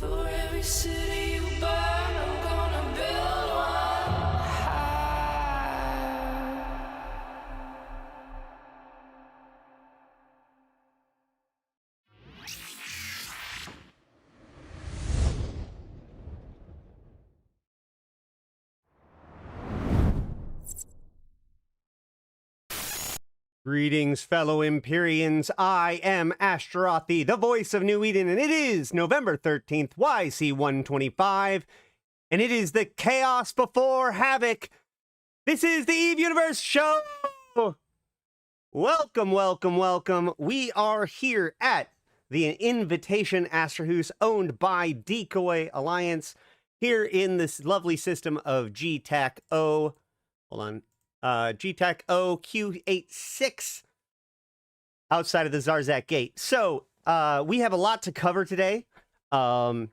For every city you burn, I'm gonna build one high. Greetings, fellow Empyreans. I am Ashtarothi, the voice of New Eden, and it is November 13th, YC125, and it is the Chaos Before Havoc. This is the Eve Universe Show. Welcome, welcome, welcome. We are here at the Invitation Astrahoos, owned by Decoy Alliance, here in this lovely system of GTAC-O. Hold on. GTAC-O Q86 outside of the Zarzakh gate. So we have a lot to cover today, and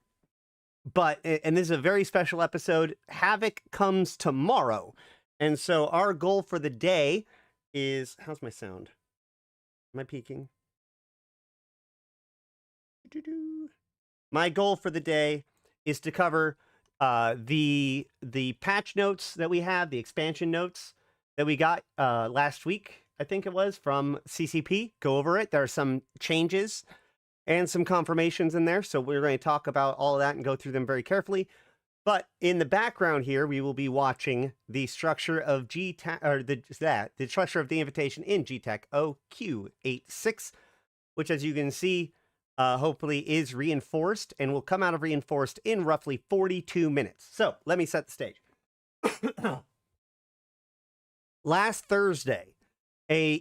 this is a very special episode. Havoc comes tomorrow, and so our goal for the day is, how's my sound? Am I peaking? My goal for the day is to cover the patch notes that we have, the expansion notes that we got last week, I think it was, from CCP. Go over it. There are some changes and some confirmations in there, so we're going to talk about all of that and go through them very carefully. But in the background here, we will be watching the structure of the structure of the invitation in GTAC-O Q86, which, as you can see, hopefully is reinforced and will come out of reinforced in roughly 42 minutes. So let me set the stage. Last Thursday, a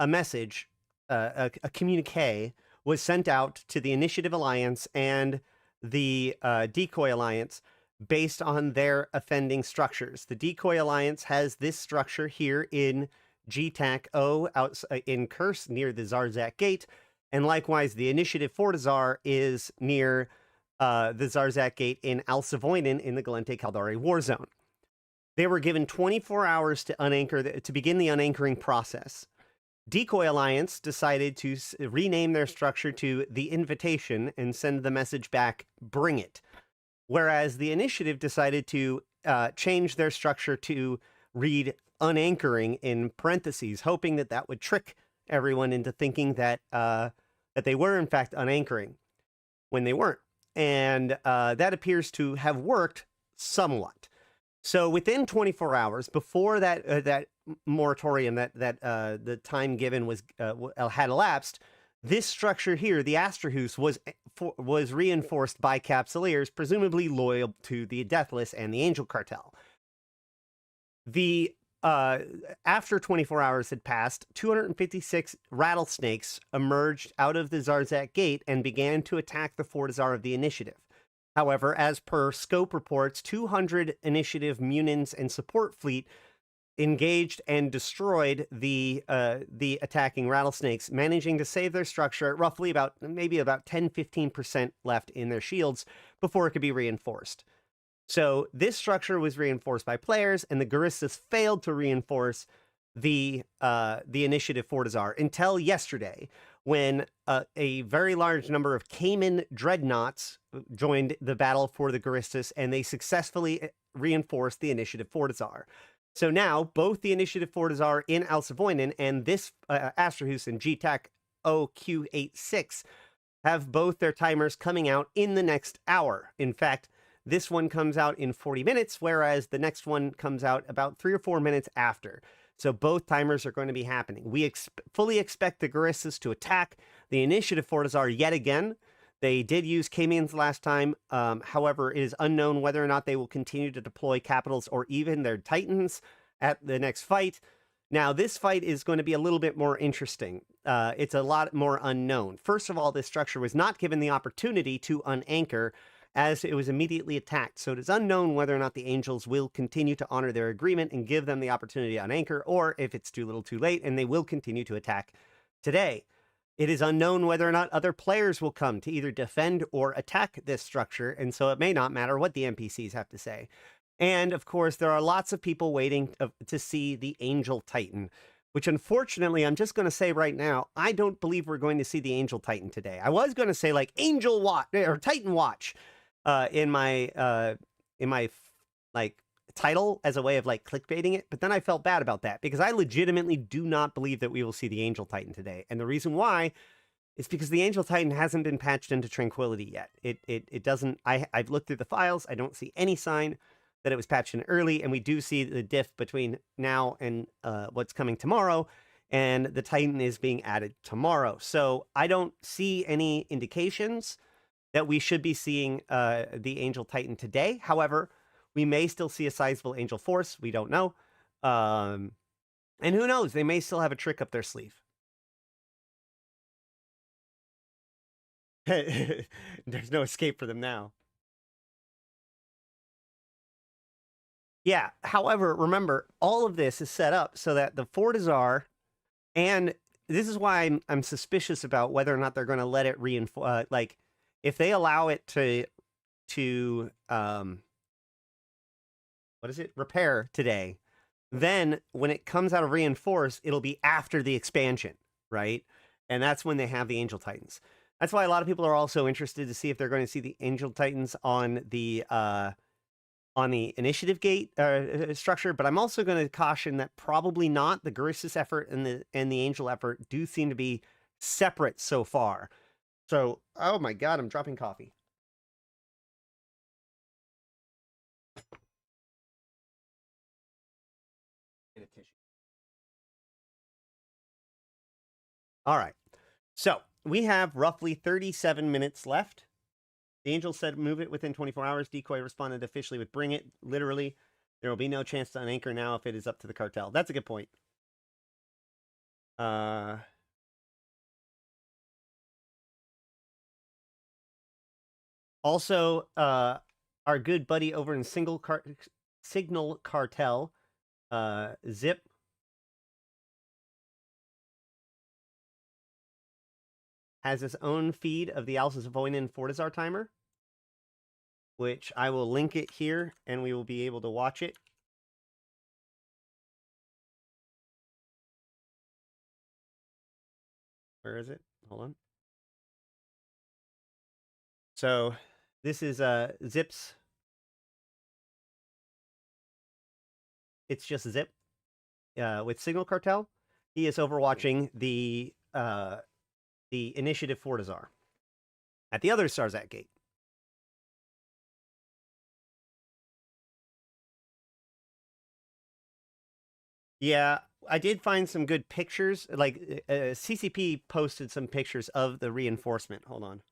message, a communique was sent out to the Initiative Alliance and the Decoy Alliance based on their offending structures. The Decoy Alliance has this structure here in GTAC-O in Curse near the Zarzakh gate, and likewise the Initiative Fortizar is near the Zarzakh gate in Alsavoinen in the Gallente Caldari war zone. They were given 24 hours to begin the unanchoring process. Decoy Alliance decided to rename their structure to the Invitation and send the message back, bring it. Whereas the Initiative decided to change their structure to read unanchoring in parentheses, hoping that that would trick everyone into thinking that they were in fact unanchoring when they weren't. And that appears to have worked somewhat. So within 24 hours, before that moratorium, the time given had elapsed, this structure here, the Astrahoos, was reinforced by Capsuleers, presumably loyal to the Deathless and the Angel Cartel. After 24 hours had passed, 256 rattlesnakes emerged out of the Zarzakh gate and began to attack the Fortizar of the Initiative. However, as per scope reports, 200 Initiative Munins and support fleet engaged and destroyed the attacking rattlesnakes, managing to save their structure, roughly about 10-15% left in their shields before it could be reinforced. So this structure was reinforced by players, and the Guristas failed to reinforce the Initiative Fortizar until yesterday, when a very large number of Cayman dreadnoughts joined the battle for the Guristas, and they successfully reinforced the Initiative Fortizar. So now, both the Initiative Fortizar in Alsavoinen and this Astrahoos in GTAC-O Q86 have both their timers coming out in the next hour. In fact, this one comes out in 40 minutes, whereas the next one comes out about 3 or 4 minutes after. So both timers are going to be happening. We fully expect the Guristas to attack the Initiative Fortizar yet again. They did use Caymans last time. However, it is unknown whether or not they will continue to deploy Capitals or even their Titans at the next fight. Now, this fight is going to be a little bit more interesting. It's a lot more unknown. First of all, this structure was not given the opportunity to unanchor, as it was immediately attacked. So it is unknown whether or not the Angels will continue to honor their agreement and give them the opportunity to unanchor, or if it's too little too late and they will continue to attack today. It is unknown whether or not other players will come to either defend or attack this structure, and so it may not matter what the NPCs have to say. And, of course, there are lots of people waiting to see the Angel Titan. which unfortunately, I'm just going to say right now, I don't believe we're going to see the Angel Titan today. I was going to say like Angel Watch or Titan Watch in my like title as a way of like clickbaiting it, but then I felt bad about that because I legitimately do not believe that we will see the Angel Titan today. And the reason why is because the Angel Titan hasn't been patched into Tranquility yet. It doesn't. I've looked through the files. I don't see any sign that it was patched in early, and we do see the diff between now and what's coming tomorrow, and the Titan is being added tomorrow. So I don't see any indications that we should be seeing the Angel Titan today. However, we may still see a sizable Angel Force. We don't know. And who knows? They may still have a trick up their sleeve. There's no escape for them now. Yeah. However, remember, all of this is set up so that the Fortizar, and this is why I'm suspicious about whether or not they're going to let it reinforce. Like, if they allow it to what is it? Repair today, then when it comes out of reinforce, it'll be after the expansion, right? And that's when they have the Angel Titans. That's why a lot of people are also interested to see if they're going to see the Angel Titans on the initiative gate structure. But I'm also going to caution that probably not. The Gerissus effort and the Angel effort do seem to be separate so far. So, oh my God, I'm dropping coffee. Get a tissue. All right. So we have roughly 37 minutes left. The Angel said move it within 24 hours. Decoy responded officially with bring it. Literally, there will be no chance to unanchor now if it is up to the cartel. That's a good point. Also, our good buddy over in Signal Cartel, Zip, has his own feed of the Alsace Voinen Fortizar timer, which I will link it here, and we will be able to watch it. Where is it? Hold on. So this is Zip's. It's just Zip with Signal Cartel. He is overwatching the Initiative Fortizar at the other Zarzakh gate. Yeah, I did find some good pictures. Like CCP posted some pictures of the reinforcement. Hold on.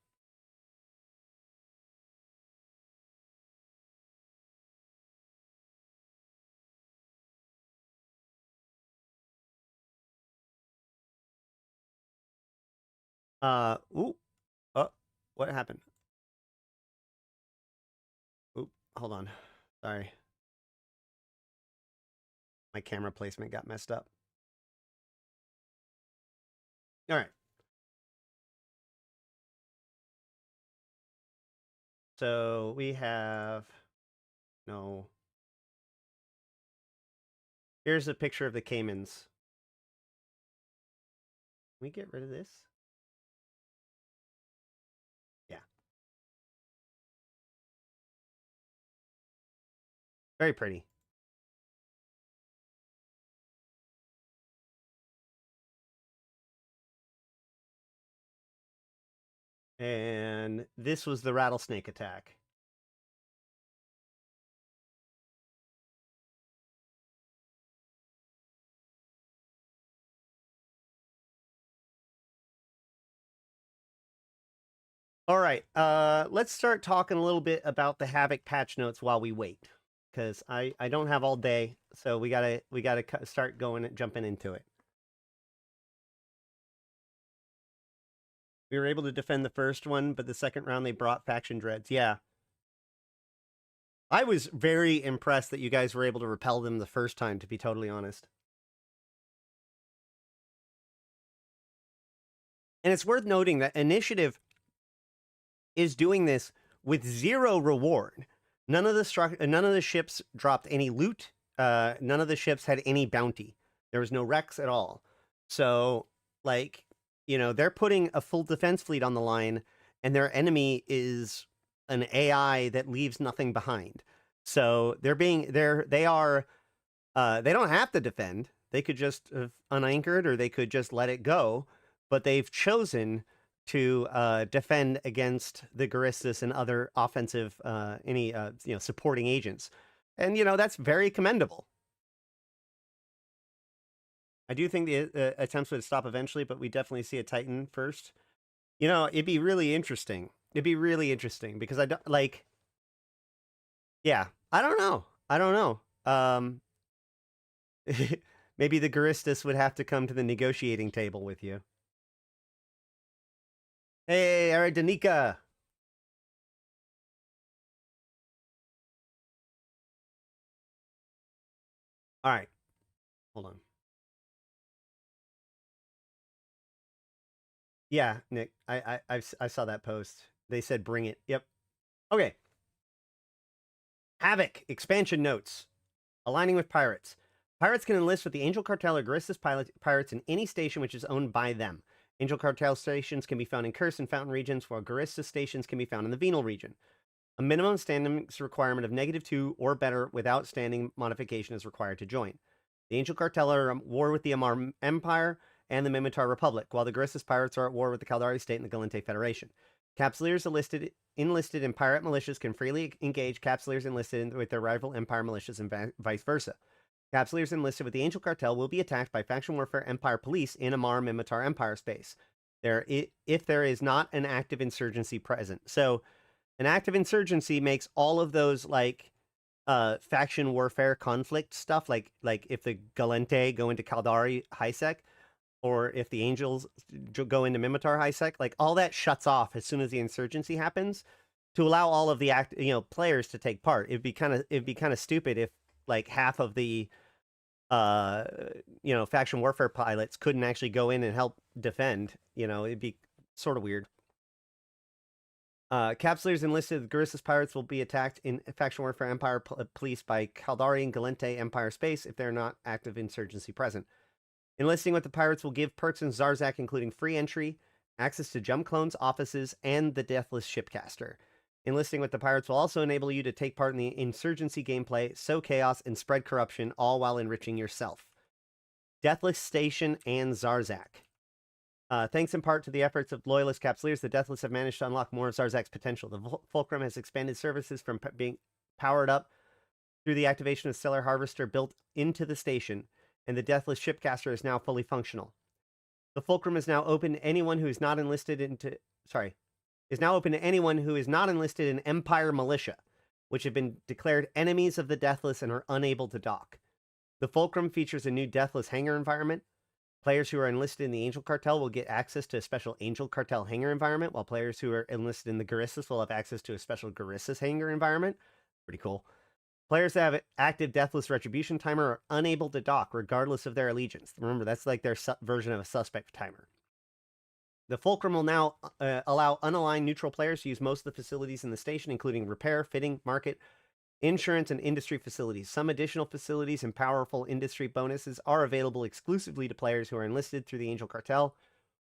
What happened? Hold on. Sorry. My camera placement got messed up. All right. So we have no. Here's a picture of the Caymans. Can we get rid of this? Yeah. Very pretty. And this was the rattlesnake attack. All right, let's start talking a little bit about the Havoc patch notes while we wait, because I don't have all day, so we gotta start jumping into it. We were able to defend the first one, but the second round they brought faction dreads. Yeah. I was very impressed that you guys were able to repel them the first time, to be totally honest. And it's worth noting that Initiative is doing this with 0 reward. None of the ships dropped any loot. None of the ships had any bounty. There was no wrecks at all. So, like, you know, they're putting a full defense fleet on the line, and their enemy is an AI that leaves nothing behind. So they don't have to defend. They could just have unanchored, or they could just let it go, but they've chosen to defend against the Guristas and other offensive supporting agents. And that's very commendable. I do think the attempts would stop eventually, but we definitely see a Titan first. It'd be really interesting. It'd be really interesting because I don't like. Yeah, I don't know. Maybe the Guristas would have to come to the negotiating table with you. Hey, Arydanika. All right, hold on. Yeah, Nick, I saw that post. They said bring it. Yep. Okay. Havoc expansion notes. Aligning with pirates. Pirates can enlist with the Angel Cartel or Guristas pirates in any station which is owned by them. Angel Cartel stations can be found in Curse and Fountain regions, while Guristas stations can be found in the Venal region. A minimum standings requirement of -2 or better without standing modification is required to join. The Angel Cartel are at war with the Amar Empire and the Mimitar Republic, while the Guristas pirates are at war with the Caldari State and the Gallente Federation. Capsuleers enlisted in pirate militias can freely engage capsuleers enlisted with their rival Empire militias and vice versa. Capsuleers enlisted with the Angel Cartel will be attacked by faction warfare Empire police in Amar Mimitar Empire space. If there is not an active insurgency present. So an active insurgency makes all of those faction warfare conflict stuff, like if the Gallente go into Caldari Highsec, or if the Angels go into Mimitar Highsec, like all that shuts off as soon as the insurgency happens to allow all of the players to take part. It'd be kind of stupid if like half of the faction warfare pilots couldn't actually go in and help defend. It'd be sort of weird. Capsuleers enlisted Guristas pirates will be attacked in faction warfare Empire police by Caldari and Gallente Empire space if they're not active insurgency present. Enlisting with the pirates will give perks in Zarzakh, including free entry, access to jump clones, offices, and the Deathless Shipcaster. Enlisting with the pirates will also enable you to take part in the insurgency gameplay, sow chaos, and spread corruption, all while enriching yourself. Deathless Station and Zarzakh. Thanks in part to the efforts of loyalist capsuleers, the Deathless have managed to unlock more of Zarzakh's potential. The Fulcrum has expanded services from being powered up through the activation of Stellar Harvester built into the station, and the Deathless Shipcaster is now fully functional. The Fulcrum is now open to anyone who is not enlisted in Empire Militia, which have been declared enemies of the Deathless and are unable to dock. The Fulcrum features a new Deathless hangar environment. Players who are enlisted in the Angel Cartel will get access to a special Angel Cartel hangar environment, while players who are enlisted in the Guristas will have access to a special Guristas hangar environment. Pretty cool. Players that have active Deathless Retribution timer are unable to dock, regardless of their allegiance. Remember, that's like their version of a suspect timer. The Fulcrum will now allow unaligned neutral players to use most of the facilities in the station, including repair, fitting, market, insurance, and industry facilities. Some additional facilities and powerful industry bonuses are available exclusively to players who are enlisted through the Angel Cartel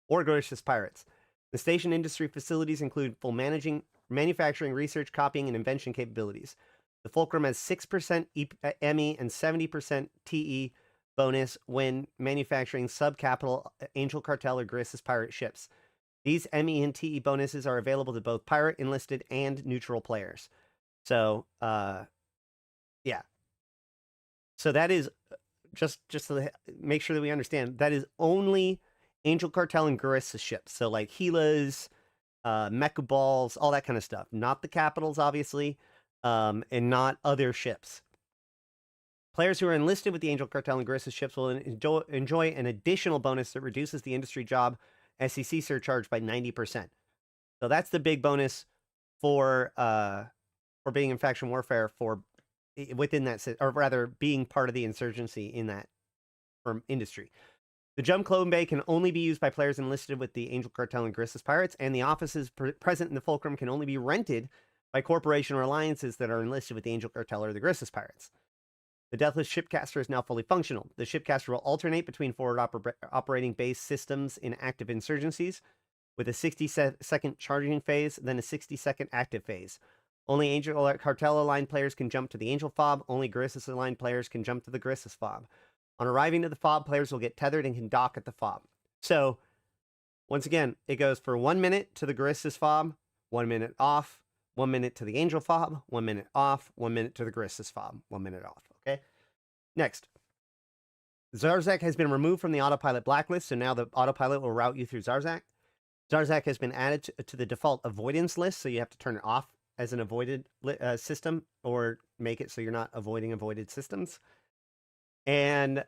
or Guristas Pirates. The station industry facilities include full manufacturing, research, copying, and invention capabilities. The Fulcrum has 6% ME and 70% TE bonus when manufacturing sub-capital Angel Cartel or Guristas Pirate ships. These ME and TE bonuses are available to both pirate, enlisted, and neutral players. So, yeah. So that is just to make sure that we understand, that is only Angel Cartel and Guristas ships. So like Gila's, Mecha Balls, all that kind of stuff. Not the capitals, obviously, and not other ships. Players who are enlisted with the Angel Cartel and Guristas ships will enjoy an additional bonus that reduces the industry job SEC surcharge by 90%. So that's the big bonus for being in faction warfare within that, or rather being part of the insurgency in that industry. The Jump Clone Bay can only be used by players enlisted with the Angel Cartel and Guristas Pirates, and the offices present in the Fulcrum can only be rented by corporation or alliances that are enlisted with the Angel Cartel or the Guristas Pirates. The Deathless Shipcaster is now fully functional. The Shipcaster will alternate between forward operating base systems in active insurgencies, with a 60-second charging phase, then a 60-second active phase. Only Angel Cartel aligned players can jump to the Angel Fob. Only Garissus aligned players can jump to the Garissus Fob. On arriving to the Fob, players will get tethered and can dock at the Fob. So, once again, it goes for 1 minute to the Garissus Fob, 1 minute off, 1 minute to the Angel Fob, 1 minute off, 1 minute to the Garissus Fob, 1 minute off. Okay? Next. Zarzakh has been removed from the autopilot blacklist, so now the autopilot will route you through Zarzakh. Zarzakh has been added to the default avoidance list, so you have to turn it off as an avoided system, or make it so you're not avoiding avoided systems. And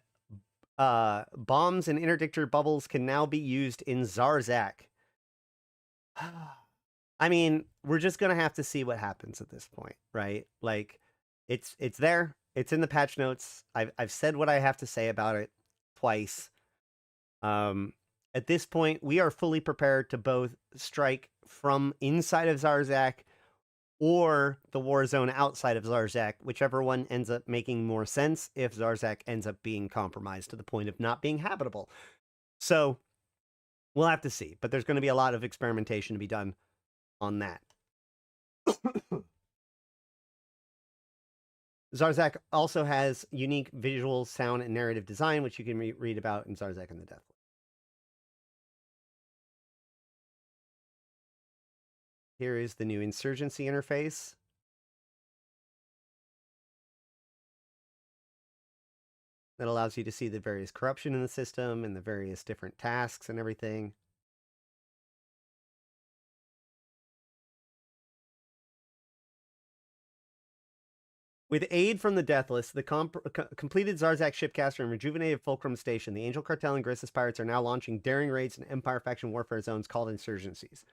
bombs and interdictor bubbles can now be used in Zarzakh. I mean, we're just going to have to see what happens at this point, right? Like, it's there. It's in the patch notes. I've said what I have to say about it twice. At this point, we are fully prepared to both strike from inside of Zarzakh or the war zone outside of Zarzakh, whichever one ends up making more sense if Zarzakh ends up being compromised to the point of not being habitable. So we'll have to see, but there's going to be a lot of experimentation to be done on that. Zarzakh also has unique visual, sound, and narrative design, which you can read about in Zarzakh and the Deathless. Here is the new insurgency interface. That allows you to see the various corruption in the system and the various different tasks and everything. With aid from the Deathless, the completed Zarzakh Shipcaster and rejuvenated Fulcrum Station, the Angel Cartel and Garissus Pirates are now launching daring raids in Empire faction warfare zones called insurgencies.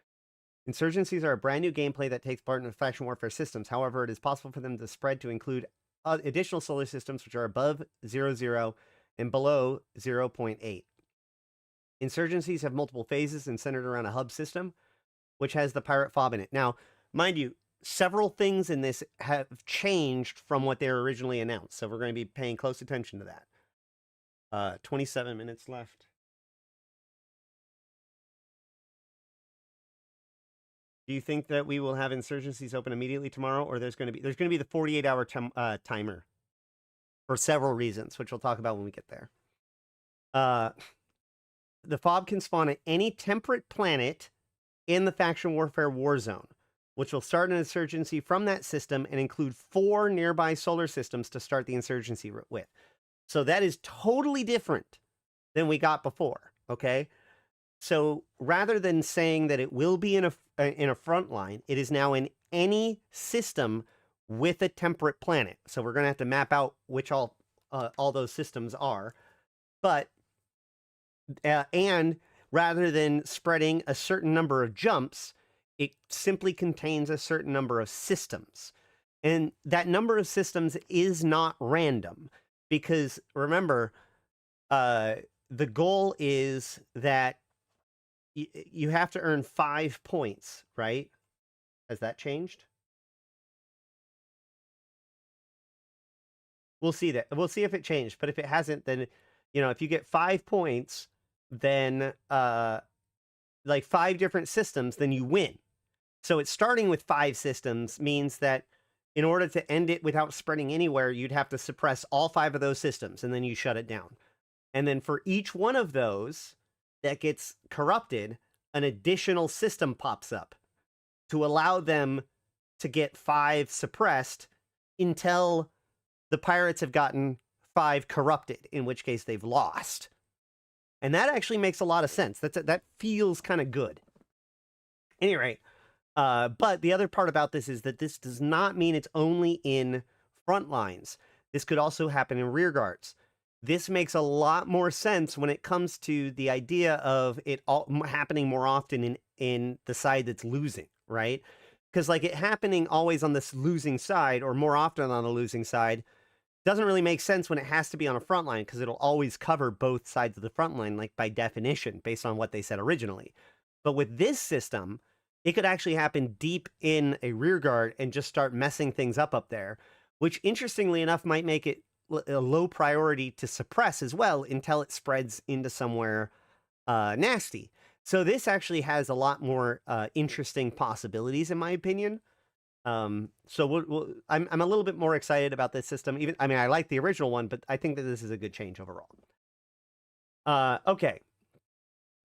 Insurgencies are a brand new gameplay that takes part in the faction warfare systems. However, it is possible for them to spread to include additional solar systems which are above 00 and below 0.8. Insurgencies have multiple phases and centered around a hub system, which has the pirate fob in it. Now, mind you, several things in this have changed from what they were originally announced, so we're going to be paying close attention to that. 27 minutes left. Do you think that we will have insurgencies open immediately tomorrow, or there's going to be the 48-hour timer for several reasons, which we'll talk about when we get there. The fob can spawn at any temperate planet in the faction warfare war zone, which will start an insurgency from that system and include 4 nearby solar systems to start the insurgency with. So that is totally different than we got before, okay? So rather than saying that it will be in a front line, it is now in any system with a temperate planet. So we're going to have to map out which all those systems are. But, and rather than spreading a certain number of jumps, it simply contains a certain number of systems. And that number of systems is not random. Because remember, the goal is that you have to earn 5 points, right? Has that changed? We'll see that. We'll see if it changed. But if it hasn't, then, you know, if you get 5 points, then, like 5 different systems, then you win. So it's starting with 5 systems means that in order to end it without spreading anywhere, you'd have to suppress all 5 of those systems, and then you shut it down. And then for each one of those that gets corrupted, an additional system pops up to allow them to get 5 suppressed until the pirates have gotten 5 corrupted, in which case they've lost. And that actually makes a lot of sense. That feels kind of good. At any rate, but the other part about this is that this does not mean it's only in front lines. This could also happen in rear guards. This makes a lot more sense when it comes to the idea of it all happening more often in the side that's losing, right? Because like it happening always on this losing side or more often on the losing side doesn't really make sense when it has to be on a front line, because it'll always cover both sides of the front line, like by definition, based on what they said originally. But with this system, it could actually happen deep in a rear guard and just start messing things up there, which interestingly enough might make it a low priority to suppress as well until it spreads into somewhere nasty. So this actually has a lot more interesting possibilities, in my opinion. So I'm a little bit more excited about this system. Even, I mean, I like the original one, but I think that this is a good change overall. Okay.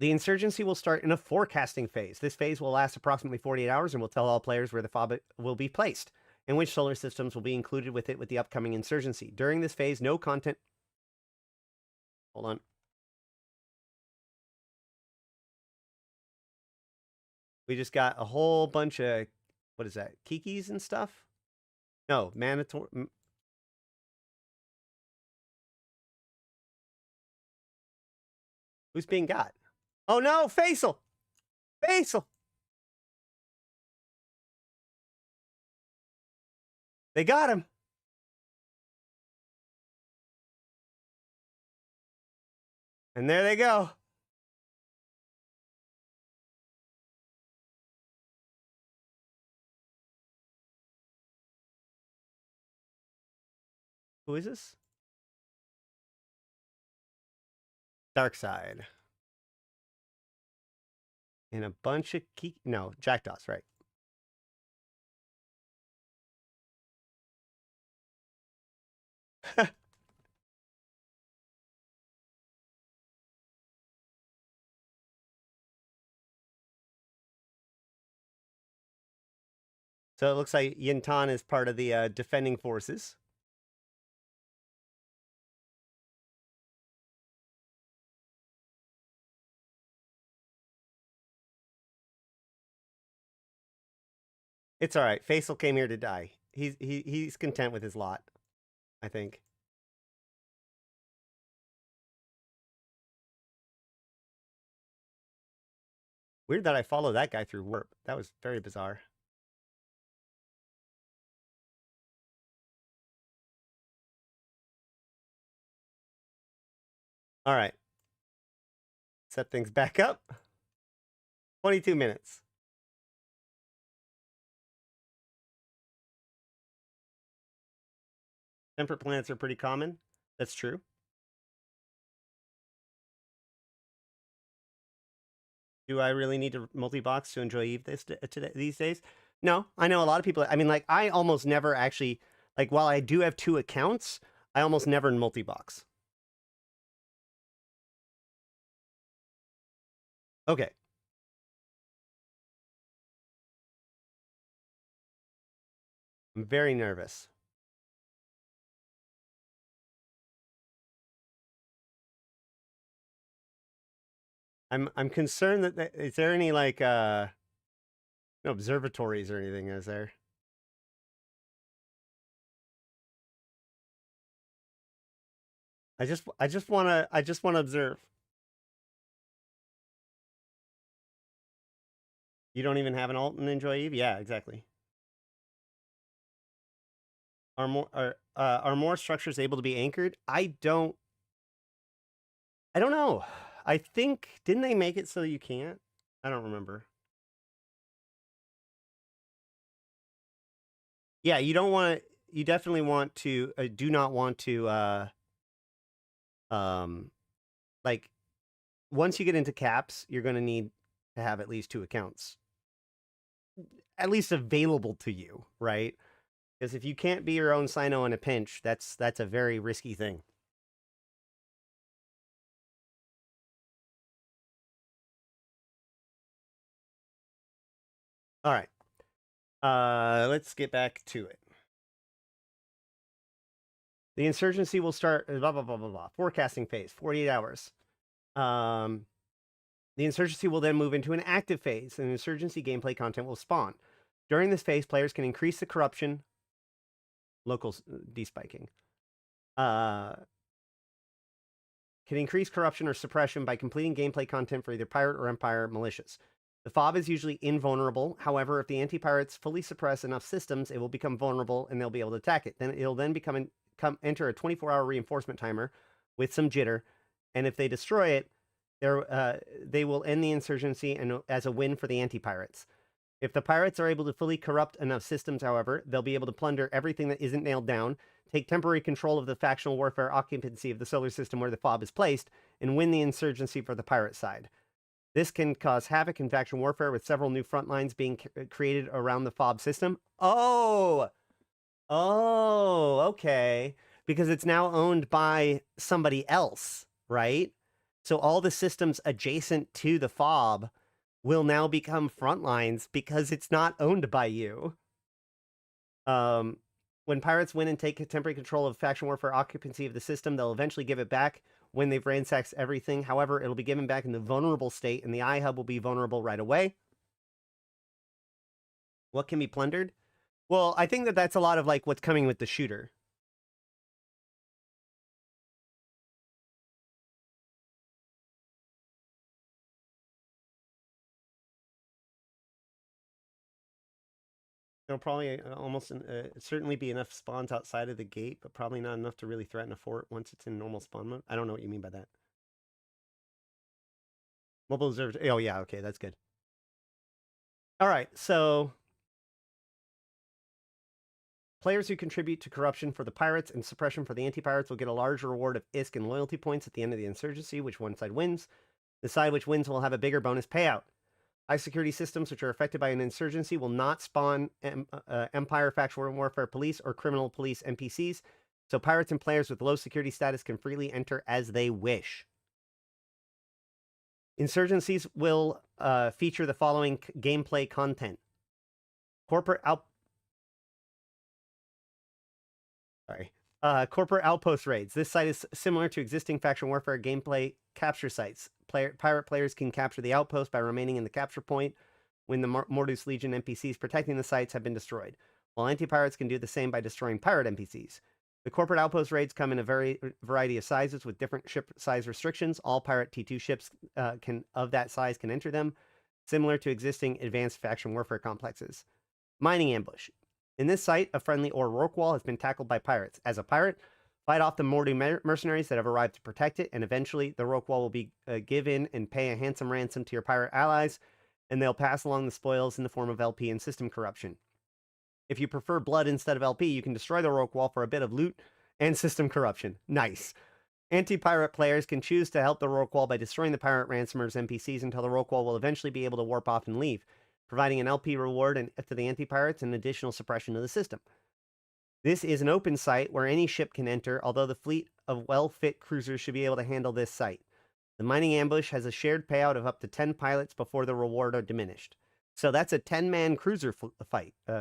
The insurgency will start in a forecasting phase. This phase will last approximately 48 hours and will tell all players where the fob will be placed and which solar systems will be included with it with the upcoming insurgency. During this phase, no content... Hold on. We just got a whole bunch of... What is that? Kikis and stuff? No, mandatory... Who's being got? Oh no, Fayssal! Fayssal! They got him! And there they go. Who is this? Dark Side. And a bunch of no, Jackdaws, right. So it looks like Yintan is part of the defending forces. It's all right. Fayssal came here to die. He's content with his lot, I think. Weird that I follow that guy through warp. That was very bizarre. All right. Set things back up. 22 minutes. Temperate planets are pretty common. That's true. Do I really need to multi-box to enjoy Eve these days? No, I know a lot of people. I mean, like, I almost never actually, like, while I do have 2 accounts, I almost never multi-box. Okay. I'm very nervous. I'm concerned that is there any like no observatories or anything, is there? I just wanna observe. You don't even have an alt and enjoy Eve? Yeah, exactly. Are more structures able to be anchored? I don't know. I think, didn't they make it so you can't? I don't remember. Yeah, you don't want to, you definitely want to, do not want to, like, once you get into caps, you're going to need to have at least 2 accounts. At least available to you, right? Because if you can't be your own Sino in a pinch, that's a very risky thing. All right. Let's get back to it. The insurgency will start blah blah blah blah blah. Forecasting phase, 48 hours. The insurgency will then move into an active phase, and insurgency gameplay content will spawn. During this phase, players can increase the corruption, local despiking, can increase corruption or suppression by completing gameplay content for either pirate or empire militias. The fob is usually invulnerable. However, if the anti-pirates fully suppress enough systems, it will become vulnerable and they'll be able to attack it. Then it'll then enter a 24-hour reinforcement timer with some jitter, and if they destroy it, they will end the insurgency and as a win for the anti-pirates. If the pirates are able to fully corrupt enough systems, however, they'll be able to plunder everything that isn't nailed down, take temporary control of the factional warfare occupancy of the solar system where the fob is placed, and win the insurgency for the pirate side. This can cause havoc in faction warfare, with several new front lines being created around the fob system. Oh! Oh, okay. Because it's now owned by somebody else, right? So all the systems adjacent to the fob will now become front lines because it's not owned by you. When pirates win and take temporary control of faction warfare occupancy of the system, they'll eventually give it back when they've ransacked everything. However, it'll be given back in the vulnerable state, and the iHub will be vulnerable right away. What can be plundered? Well, I think that that's a lot of like what's coming with the shooter. There'll probably almost certainly be enough spawns outside of the gate, but probably not enough to really threaten a fort once it's in normal spawn mode. I don't know what you mean by that. Mobile observers. Oh, yeah. Okay, that's good. All right, so players who contribute to corruption for the pirates and suppression for the anti-pirates will get a large reward of ISK and loyalty points at the end of the insurgency, which one side wins. The side which wins will have a bigger bonus payout. High security systems which are affected by an insurgency will not spawn Empire, Factional Warfare Police, or Criminal Police NPCs, so pirates and players with low security status can freely enter as they wish. Insurgencies will feature the following gameplay content. Corporate outpost raids. This site is similar to existing faction warfare gameplay capture sites. Pirate players can capture the outpost by remaining in the capture point when the Mordu's Legion NPCs protecting the sites have been destroyed, while anti-pirates can do the same by destroying pirate NPCs. The corporate outpost raids come in a variety of sizes with different ship size restrictions. All pirate T2 ships of that size can enter them, similar to existing advanced faction warfare complexes. Mining ambush. In this site, a friendly or rock wall has been tackled by pirates. As a pirate, fight off the Mordu mercenaries that have arrived to protect it, and eventually the rock wall will be given and pay a handsome ransom to your pirate allies, and they'll pass along the spoils in the form of LP and system corruption. If you prefer blood instead of LP, you can destroy the rock wall for a bit of loot and system corruption. Nice. Anti-pirate players can choose to help the rock wall by destroying the pirate ransomers NPCs until the rock wall will eventually be able to warp off and leave, providing an LP reward to the anti-pirates and additional suppression of the system. This is an open site where any ship can enter, although the fleet of well-fit cruisers should be able to handle this site. The mining ambush has a shared payout of up to 10 pilots before the reward are diminished. So that's a 10-man cruiser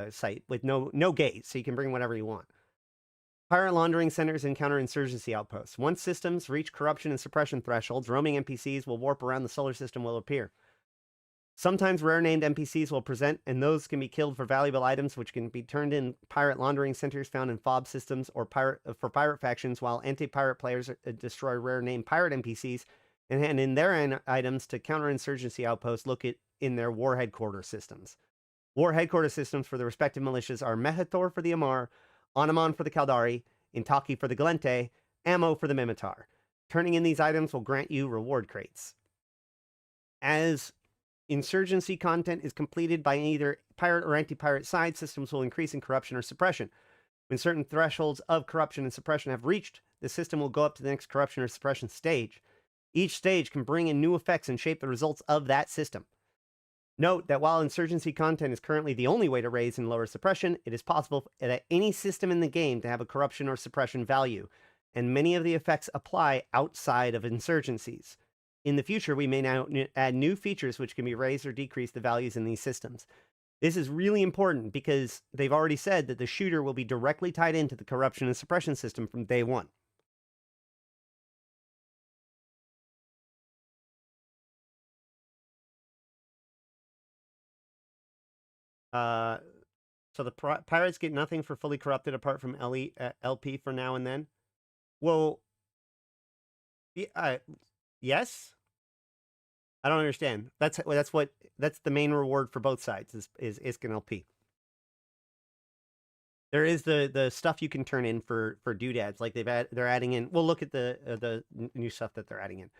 site with no gate, so you can bring whatever you want. Pirate laundering centers and counterinsurgency outposts. Once systems reach corruption and suppression thresholds, roaming NPCs will warp around the solar system will appear. Sometimes rare-named NPCs will present, and those can be killed for valuable items, which can be turned in pirate laundering centers found in FOB systems or for pirate factions, while anti-pirate players destroy rare-named pirate NPCs and hand in their items to counterinsurgency outposts located in their war headquarters systems. War headquarters systems for the respective militias are Mehathor for the Amar, Anamon for the Caldari, Intaki for the Gallente, Ammo for the Mimitar. Turning in these items will grant you reward crates. As insurgency content is completed by either pirate or anti-pirate side, systems will increase in corruption or suppression. When certain thresholds of corruption and suppression have reached, the system will go up to the next corruption or suppression stage. Each stage can bring in new effects and shape the results of that system. Note that while insurgency content is currently the only way to raise and lower suppression, it is possible at any system in the game to have a corruption or suppression value, and many of the effects apply outside of insurgencies. In the future, we may now add new features which can be raised or decrease the values in these systems. This is really important because they've already said that the shooter will be directly tied into the corruption and suppression system from day one. So the pirates get nothing for fully corrupted apart from LP for now and then. Well, yes. I don't understand. That's the main reward for both sides is ISK and LP. There is the stuff you can turn in for doodads, like they're adding in. We'll look at the new stuff that they're adding in.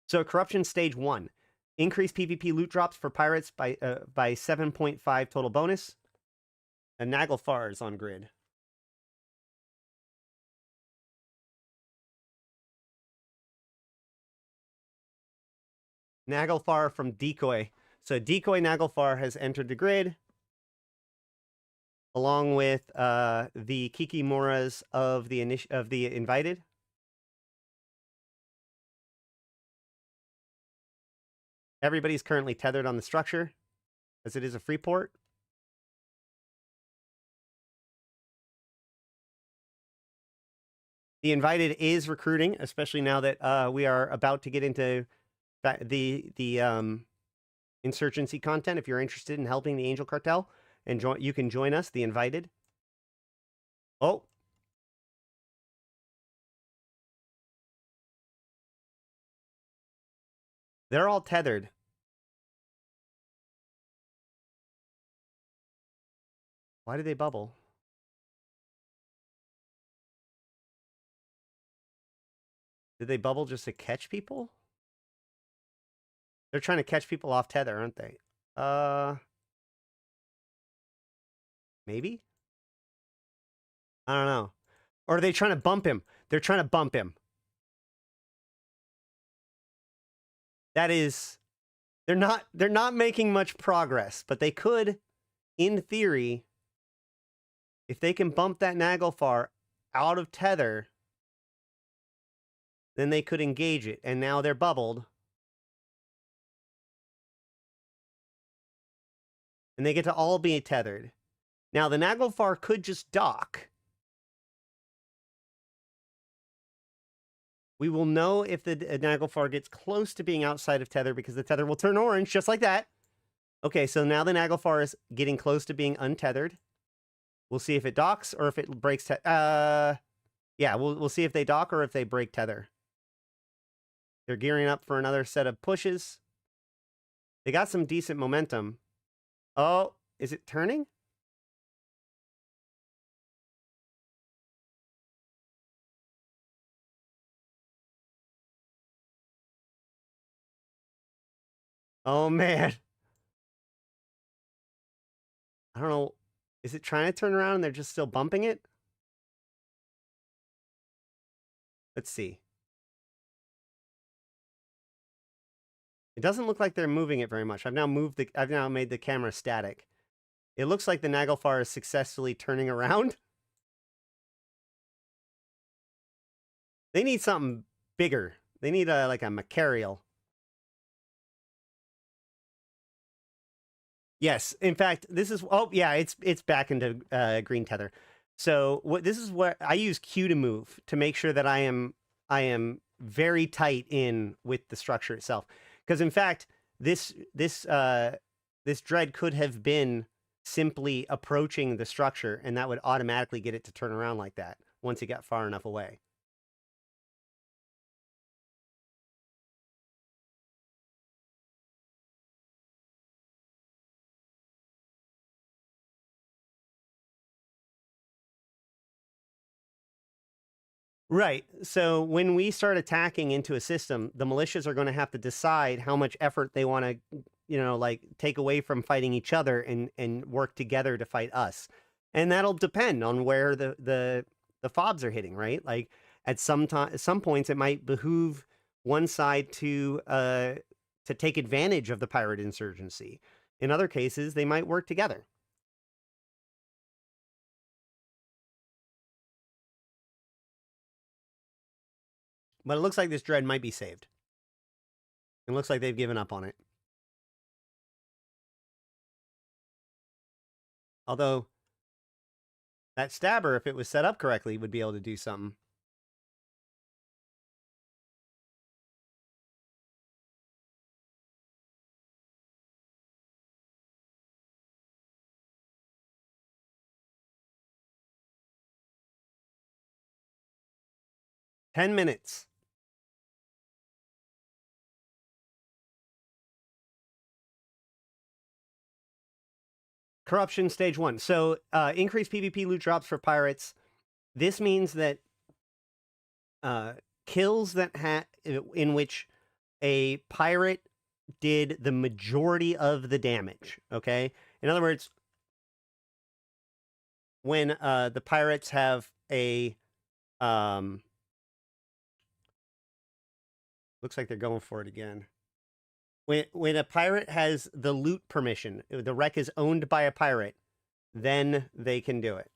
So corruption stage 1. Increase PvP loot drops for pirates by 7.5 total bonus. And Naglfar is on grid. Naglfar from Decoy. So Decoy Naglfar has entered the grid, along with the Kikimoras of the invited. Everybody's currently tethered on the structure, as it is a free port. The invited is recruiting, especially now that we are about to get into the insurgency content. If you're interested in helping the Angel Cartel, and you can join us, the invited. Oh. They're all tethered. Why did they bubble? Did they bubble just to catch people? They're trying to catch people off tether, aren't they? Maybe? I don't know. Or are they trying to bump him? They're trying to bump him. That is... They're not making much progress, but they could, in theory, if they can bump that Naglfar out of tether, then they could engage it. And now they're bubbled. And they get to all be tethered. Now, the Naglfar could just dock. We will know if the Naglfar gets close to being outside of tether, because the tether will turn orange, just like that. Okay, so now the Naglfar is getting close to being untethered. We'll see if it docks or if it breaks yeah, we'll see if they dock or if they break tether. They're gearing up for another set of pushes. They got some decent momentum. Oh, is it turning? Oh, man. I don't know. Is it trying to turn around and they're just still bumping it? Let's see. It doesn't look like they're moving it very much. I've now made the camera static. It looks like the Naglfar is successfully turning around. They need something bigger. They need like a Macarial. Yes, in fact, this is... Oh, yeah, it's back into green tether. So this is what I use Q to move to make sure that I am very tight in with the structure itself. Because in fact, this dread could have been simply approaching the structure, and that would automatically get it to turn around like that once it got far enough away. Right. So when we start attacking into a system, the militias are going to have to decide how much effort they want to, like take away from fighting each other and work together to fight us. And that'll depend on where the fobs are hitting, right? Like at some points it might behoove one side to take advantage of the pirate insurgency. In other cases, they might work together. But it looks like this dread might be saved. It looks like they've given up on it. Although, that stabber, if it was set up correctly, would be able to do something. $10 minutes. Corruption stage 1. So increased PvP loot drops for pirates. This means that kills that in which a pirate did the majority of the damage, okay? In other words, when the pirates have a... looks like they're going for it again. When a pirate has the loot permission, the wreck is owned by a pirate, then they can do it.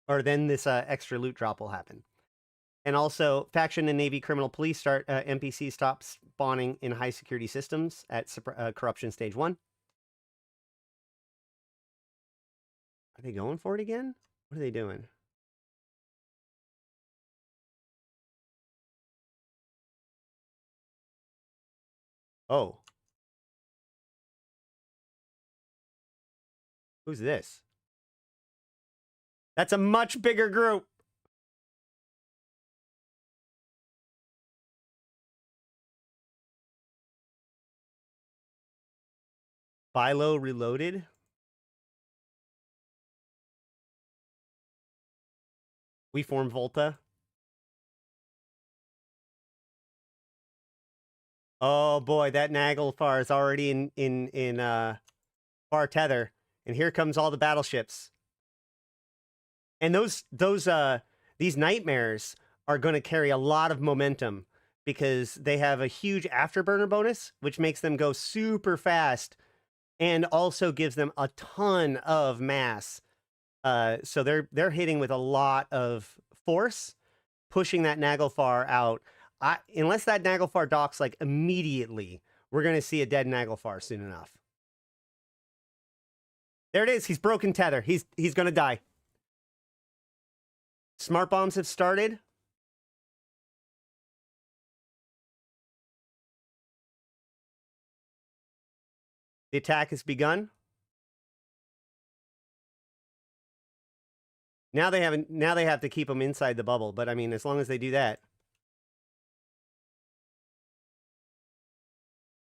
Or then this extra loot drop will happen. And also, faction and Navy criminal police NPCs stop spawning in high security systems at corruption stage 1. Are they going for it again? What are they doing? Oh. Who's this? That's a much bigger group. Philo reloaded. We form Volta. Oh boy, that Naglfar is already in far tether, and here comes all the battleships. And these nightmares are going to carry a lot of momentum because they have a huge afterburner bonus, which makes them go super fast, and also gives them a ton of mass. So they're hitting with a lot of force, pushing that Naglfar out. Unless that Naglfar docks like immediately, we're going to see a dead Naglfar soon enough. There it is. He's broken tether. He's going to die. Smart bombs have started. The attack has begun. Now they have to keep them inside the bubble, but I mean, as long as they do that.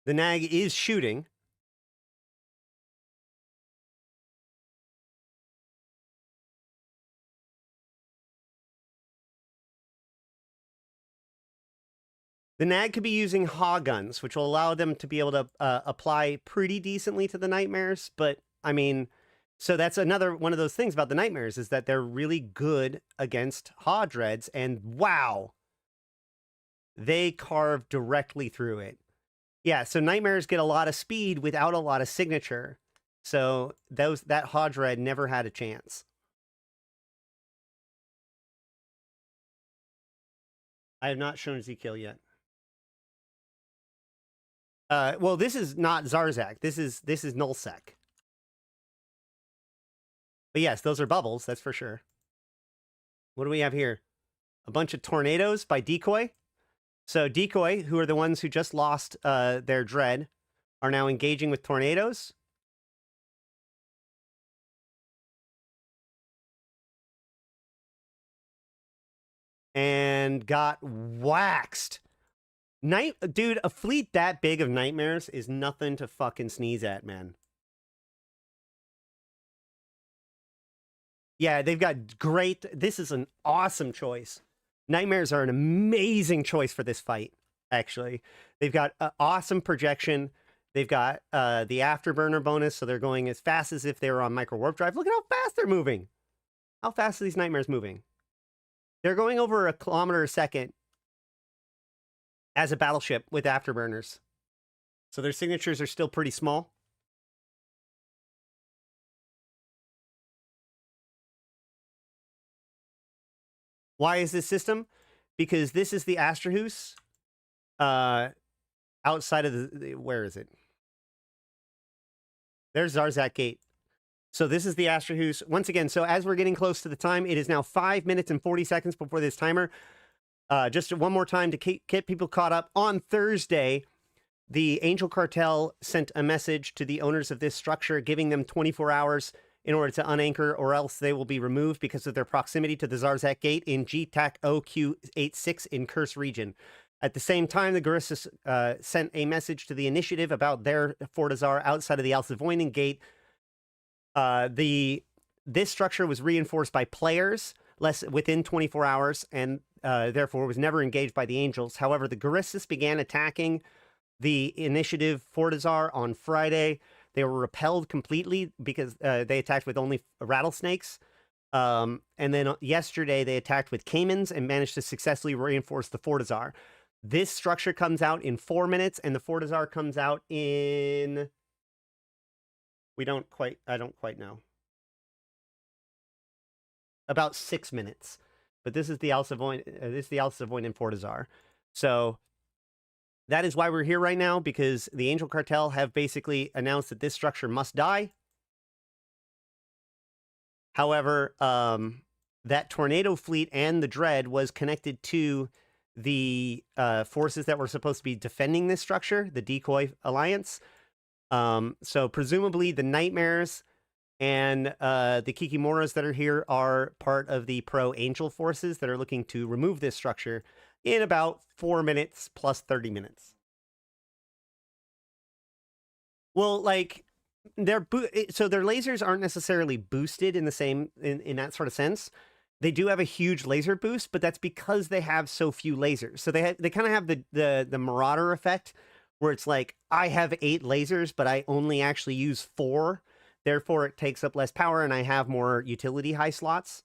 The Nag is shooting. The Nag could be using Haw guns, which will allow them to be able to apply pretty decently to the nightmares. But, I mean, so that's another one of those things about the nightmares is that they're really good against Haw dreads. And wow, they carve directly through it. Yeah, so nightmares get a lot of speed without a lot of signature. So that Haw dread never had a chance. I have not shown Z-Kill yet. Well, this is not Zarzakh. This is Nullsec. But yes, those are bubbles, that's for sure. What do we have here? A bunch of tornadoes by Decoy. So Decoy, who are the ones who just lost their dread, are now engaging with tornadoes. And got waxed. Dude, a fleet that big of nightmares is nothing to fucking sneeze at, man. Yeah, they've got great... This is an awesome choice. Nightmares are an amazing choice for this fight, actually. They've got awesome projection. They've got the afterburner bonus, so they're going as fast as if they were on micro warp drive. Look at how fast they're moving. How fast are these nightmares moving? They're going over 1 kilometer a second as a battleship with afterburners. So their signatures are still pretty small. Why is this system? Because this is the Astrahus outside of the... Where is it? There's Zarzakh Gate. So this is the Astrahus. Once again, so as we're getting close to the time, it is now 5 minutes and 40 seconds before this timer. Just one more time to get people caught up. On Thursday, the Angel Cartel sent a message to the owners of this structure, giving them 24 hours in order to unanchor, or else they will be removed because of their proximity to the Zarzakh Gate in GTAC OQ86 in Curse region. At the same time, the Guristas sent a message to the Initiative about their Fortizar outside of the Alcivoinen Gate. This structure was reinforced by players within 24 hours, and therefore was never engaged by the Angels. However, the Guristas began attacking the initiative Fortizar on Friday. They were repelled completely because they attacked with only rattlesnakes. And then yesterday they attacked with caimans and managed to successfully reinforce the Fortizar. This structure comes out in 4 minutes, and the Fortizar comes out in... I don't quite know. About 6 minutes. But this is the Alsavoin and Fortizar. So that is why we're here right now, because the Angel Cartel have basically announced that this structure must die. However, that Tornado Fleet and the Dread was connected to the forces that were supposed to be defending this structure, the Decoy Alliance. So presumably the Nightmares and the Kikimoras that are here are part of the pro-Angel forces that are looking to remove this structure in about 4 minutes plus 30 minutes. Well, like, their lasers aren't necessarily boosted in the same, in that sort of sense. They do have a huge laser boost, but that's because they have so few lasers. So they kind of have the Marauder effect, where it's like, I have 8 lasers, but I only actually use 4. Therefore, it takes up less power, and I have more utility high slots.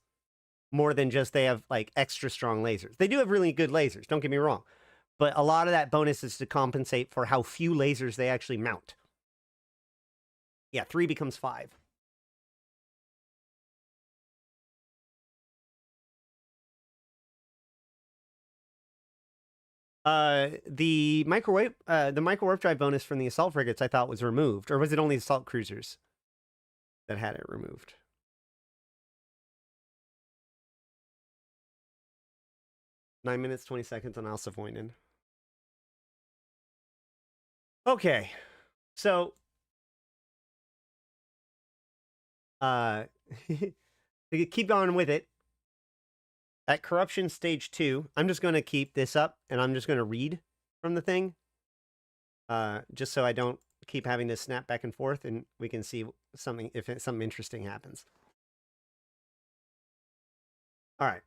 More than just they have, like, extra strong lasers. They do have really good lasers, don't get me wrong. But a lot of that bonus is to compensate for how few lasers they actually mount. Yeah, 3 becomes 5. The micro-warp drive bonus from the assault frigates I thought was removed. Or was it only assault cruisers that had it removed? Nine minutes, 20 seconds on Alsavoinen. Okay. So keep going with it. At Corruption Stage 2, I'm just going to keep this up, and I'm just going to read from the thing. Just so I don't keep having to snap back and forth, and we can see something, if something interesting happens. All right.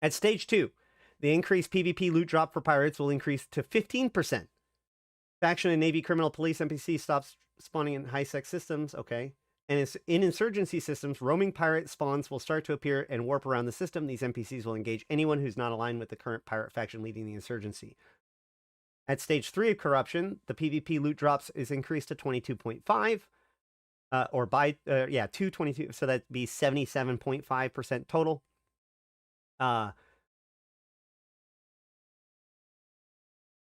At Stage 2, the increased PvP loot drop for pirates will increase to 15%. Faction and Navy criminal police NPC stops spawning in high-sec systems. Okay. And in insurgency systems, roaming pirate spawns will start to appear and warp around the system. These NPCs will engage anyone who's not aligned with the current pirate faction leading the insurgency. At Stage 3 of Corruption, the PvP loot drops is increased to 22.5. To 22, so that'd be 77.5% total.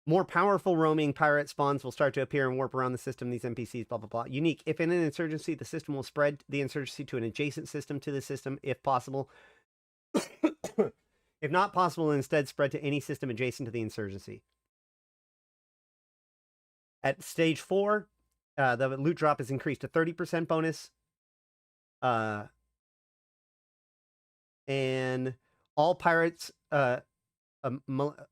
More powerful roaming pirate spawns will start to appear and warp around the system. These NPCs, blah, blah, blah. Unique. If in an insurgency, the system will spread the insurgency to an adjacent system to the system, if possible. If not possible, instead spread to any system adjacent to the insurgency. At Stage 4, the loot drop is increased to 30% bonus. And all pirates...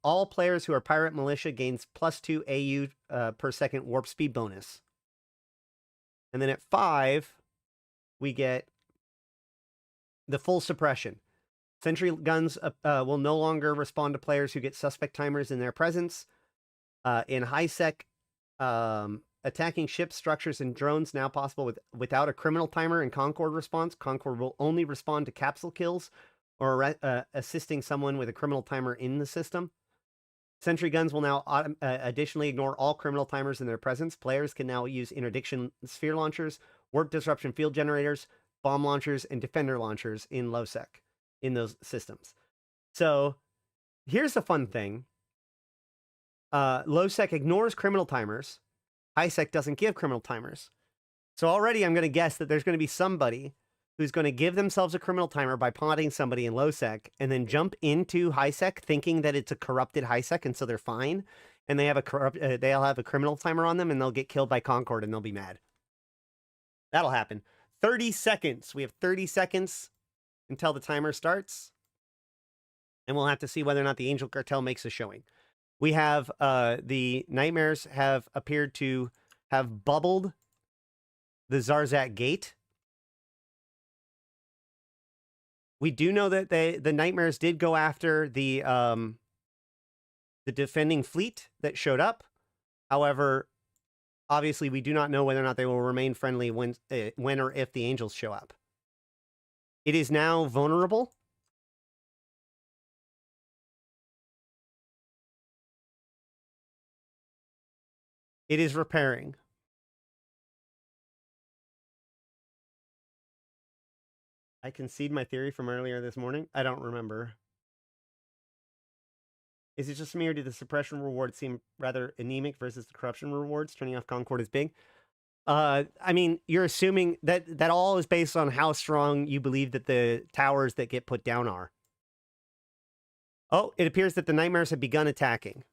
all players who are pirate militia gains +2 AU per second warp speed bonus. And then at 5, we get the full suppression. Sentry guns will no longer respond to players who get suspect timers in their presence. In high-sec, attacking ships, structures, and drones now possible without a criminal timer and Concord response. Concord will only respond to capsule kills or assisting someone with a criminal timer in the system. Sentry guns will now additionally ignore all criminal timers in their presence. Players can now use interdiction sphere launchers, warp disruption field generators, bomb launchers, and defender launchers in low-sec in those systems. So here's the fun thing. Low-sec ignores criminal timers. High-sec doesn't give criminal timers. So already I'm going to guess that there's going to be somebody who's going to give themselves a criminal timer by potting somebody in low-sec and then jump into high-sec thinking that it's a corrupted high-sec and so they're fine. And they have they'll have a criminal timer on them and they'll get killed by Concord and they'll be mad. That'll happen. 30 seconds. We have 30 seconds until the timer starts. And we'll have to see whether or not the Angel Cartel makes a showing. We have the Nightmares have appeared to have bubbled the Zarzakh gate. We do know that the Nightmares did go after the defending fleet that showed up. However, obviously, we do not know whether or not they will remain friendly when or if the angels show up. It is now vulnerable. It is repairing. I concede my theory from earlier this morning. I don't remember. Is it just me, or do the suppression rewards seem rather anemic versus the corruption rewards? Turning off Concord is big. I mean, you're assuming that all is based on how strong you believe that the towers that get put down are. Oh, it appears that the nightmares have begun attacking.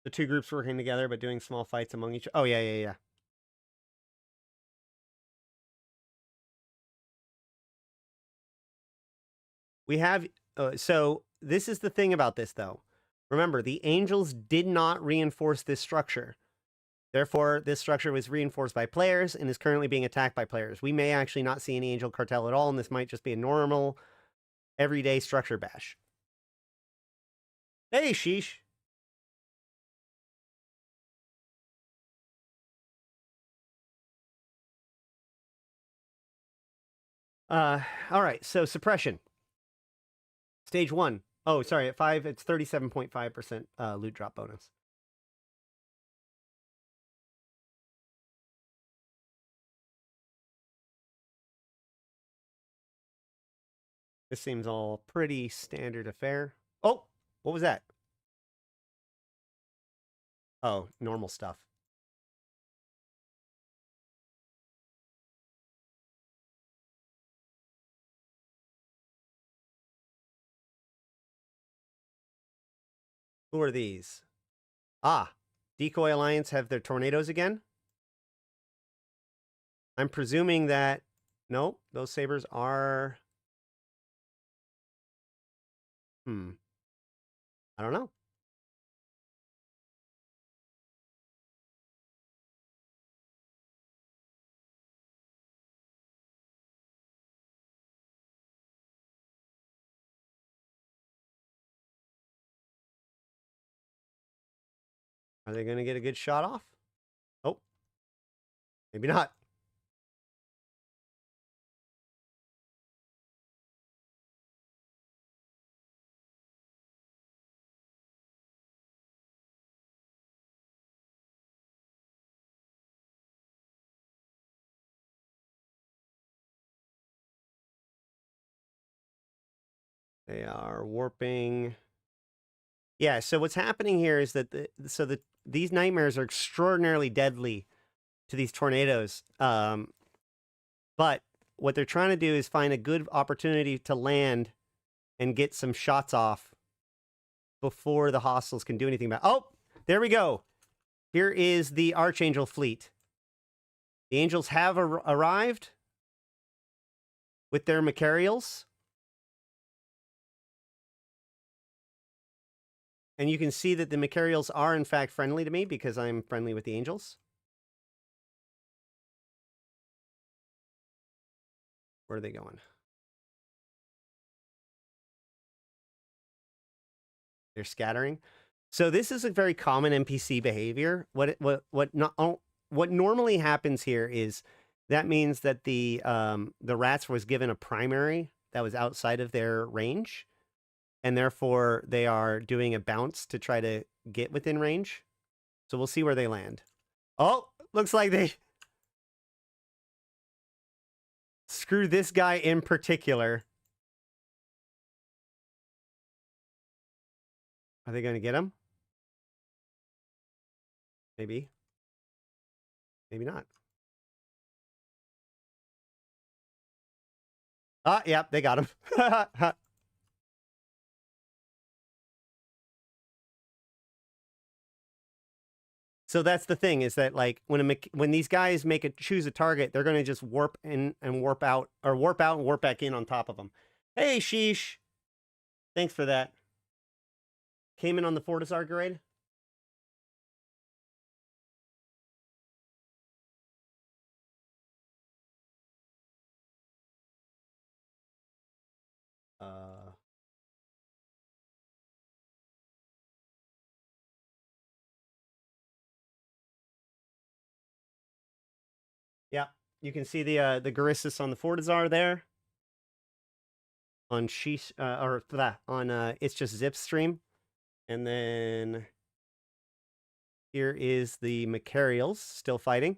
The two groups working together, but doing small fights among each. Oh, yeah. We have, so this is the thing about this, though. Remember, the angels did not reinforce this structure. Therefore, this structure was reinforced by players and is currently being attacked by players. We may actually not see any angel cartel at all, and this might just be a normal, everyday structure bash. Hey, sheesh. All right, so suppression. Stage 1. Oh, sorry, at 5, it's 37.5% loot drop bonus. This seems all pretty standard affair. Oh, what was that? Oh, normal stuff. Who are these? Ah, Decoy Alliance have their tornadoes again? I'm presuming that... Nope, those sabers are... I don't know. Are they going to get a good shot off? Oh, maybe not. They are warping. Yeah, so what's happening here is that these nightmares are extraordinarily deadly to these tornadoes. But what they're trying to do is find a good opportunity to land and get some shots off before the hostiles can do anything about. Oh, there we go. Here is the Archangel fleet. The angels have arrived with their Macarials. And you can see that the Macarials are, in fact, friendly to me because I'm friendly with the angels. Where are they going? They're scattering. So this is a very common NPC behavior. What normally happens here is that means that the rats was given a primary that was outside of their range, and therefore they are doing a bounce to try to get within range. So we'll see where they land. Oh, looks like they screw this guy in particular. Are they going to get him? Maybe. Maybe not. Ah, yeah, they got him. So that's the thing, is that like when these guys choose a target, they're going to just warp in and warp out, or warp out and warp back in on top of them. Hey, sheesh. Thanks for that. Came in on the Fortizar grade. Yeah, you can see the Garissus on the Fortizar there. On Sheesh, or that on It's Just Zip stream. And then here is the Macarials still fighting.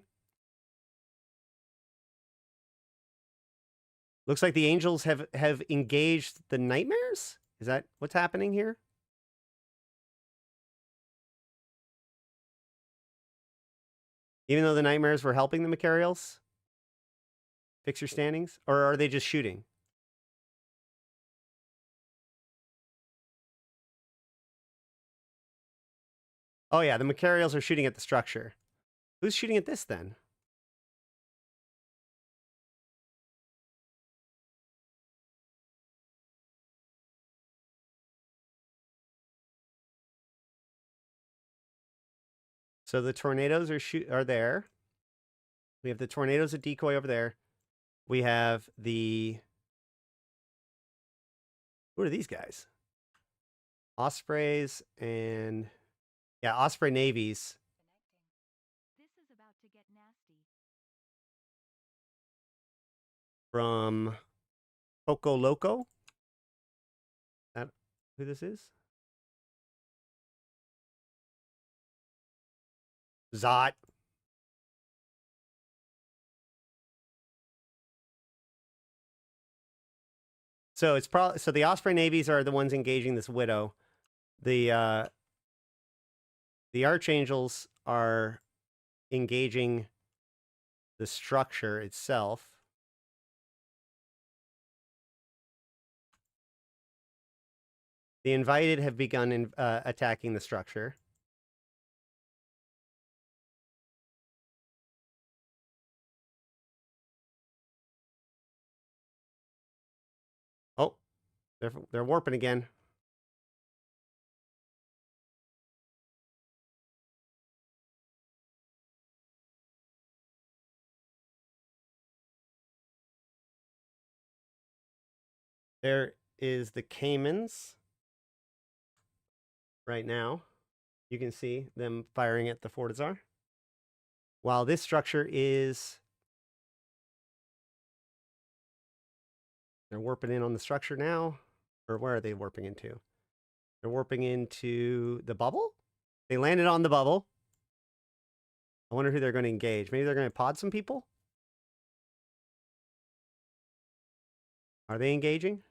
Looks like the Angels have engaged the Nightmares? Is that what's happening here? Even though the Nightmares were helping the Macarials fix your standings? Or are they just shooting? Oh yeah, the Macarials are shooting at the structure. Who's shooting at this then? So the tornadoes are there. We have the tornadoes of decoy over there. We have the... Who are these guys? Ospreys and... Yeah, Osprey Navies. This is about to get nasty. From Poco Loco. That who this is? Zot. So it's probably the Osprey Navies are the ones engaging this Widow. The Archangels are engaging the structure itself. The Invited have begun attacking the structure. Oh, they're warping again. There is the Caimans. Right now, you can see them firing at the Fortizar. While this structure is... They're warping in on the structure now. Or where are they warping into? They're warping into the bubble? They landed on the bubble. I wonder who they're going to engage. Maybe they're going to pod some people? Are they engaging?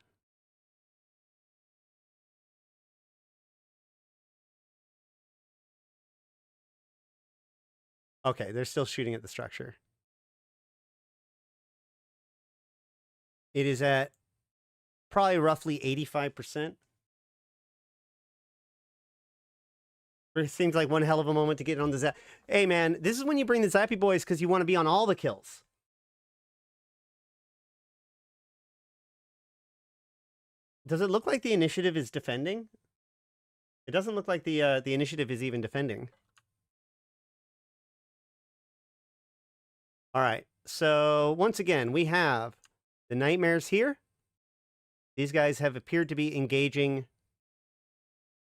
Okay, they're still shooting at the structure. It is at probably roughly 85%. It seems like one hell of a moment to get on the Zap. Hey, man, this is when you bring the Zappy Boys because you want to be on all the kills. Does it look like the initiative is defending? It doesn't look like the initiative is even defending. All right. So once again, we have the Nightmares here. These guys have appeared to be engaging.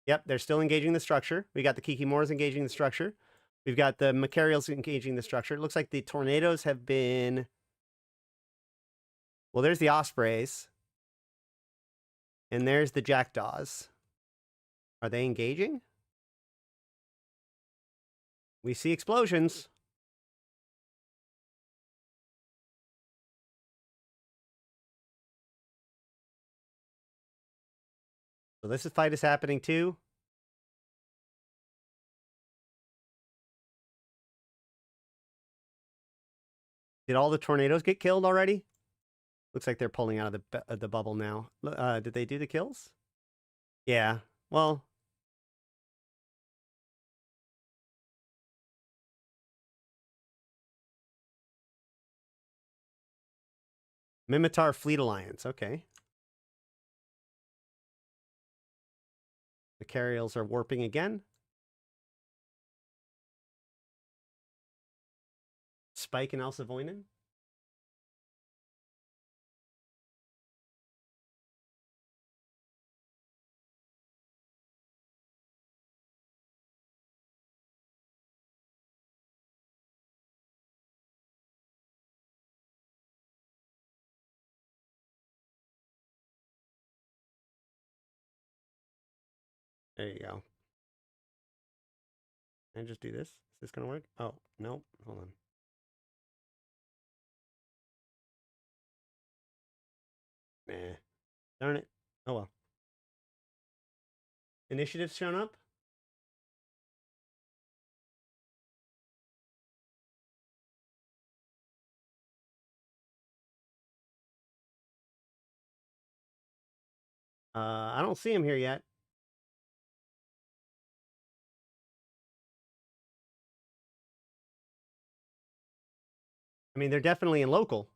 Yep, they're still engaging the structure. We got the Kikimores engaging the structure. We've got the Macarials engaging the structure. It looks like the Tornadoes have been... Well, there's the Ospreys. And there's the Jackdaws. Are they engaging? We see explosions. So this fight is happening too. Did all the Tornadoes get killed already? Looks like they're pulling out of the bubble now. Did they do the kills? Yeah. Well... Mimitar Fleet Alliance. Okay. The Machariels are warping again. Spike and Elsavoinen. There you go. Can I just do this? Is this going to work? Oh, no. Hold on. Nah. Darn it. Oh, well. Initiative's shown up? I don't see him here yet. I mean, they're definitely in local.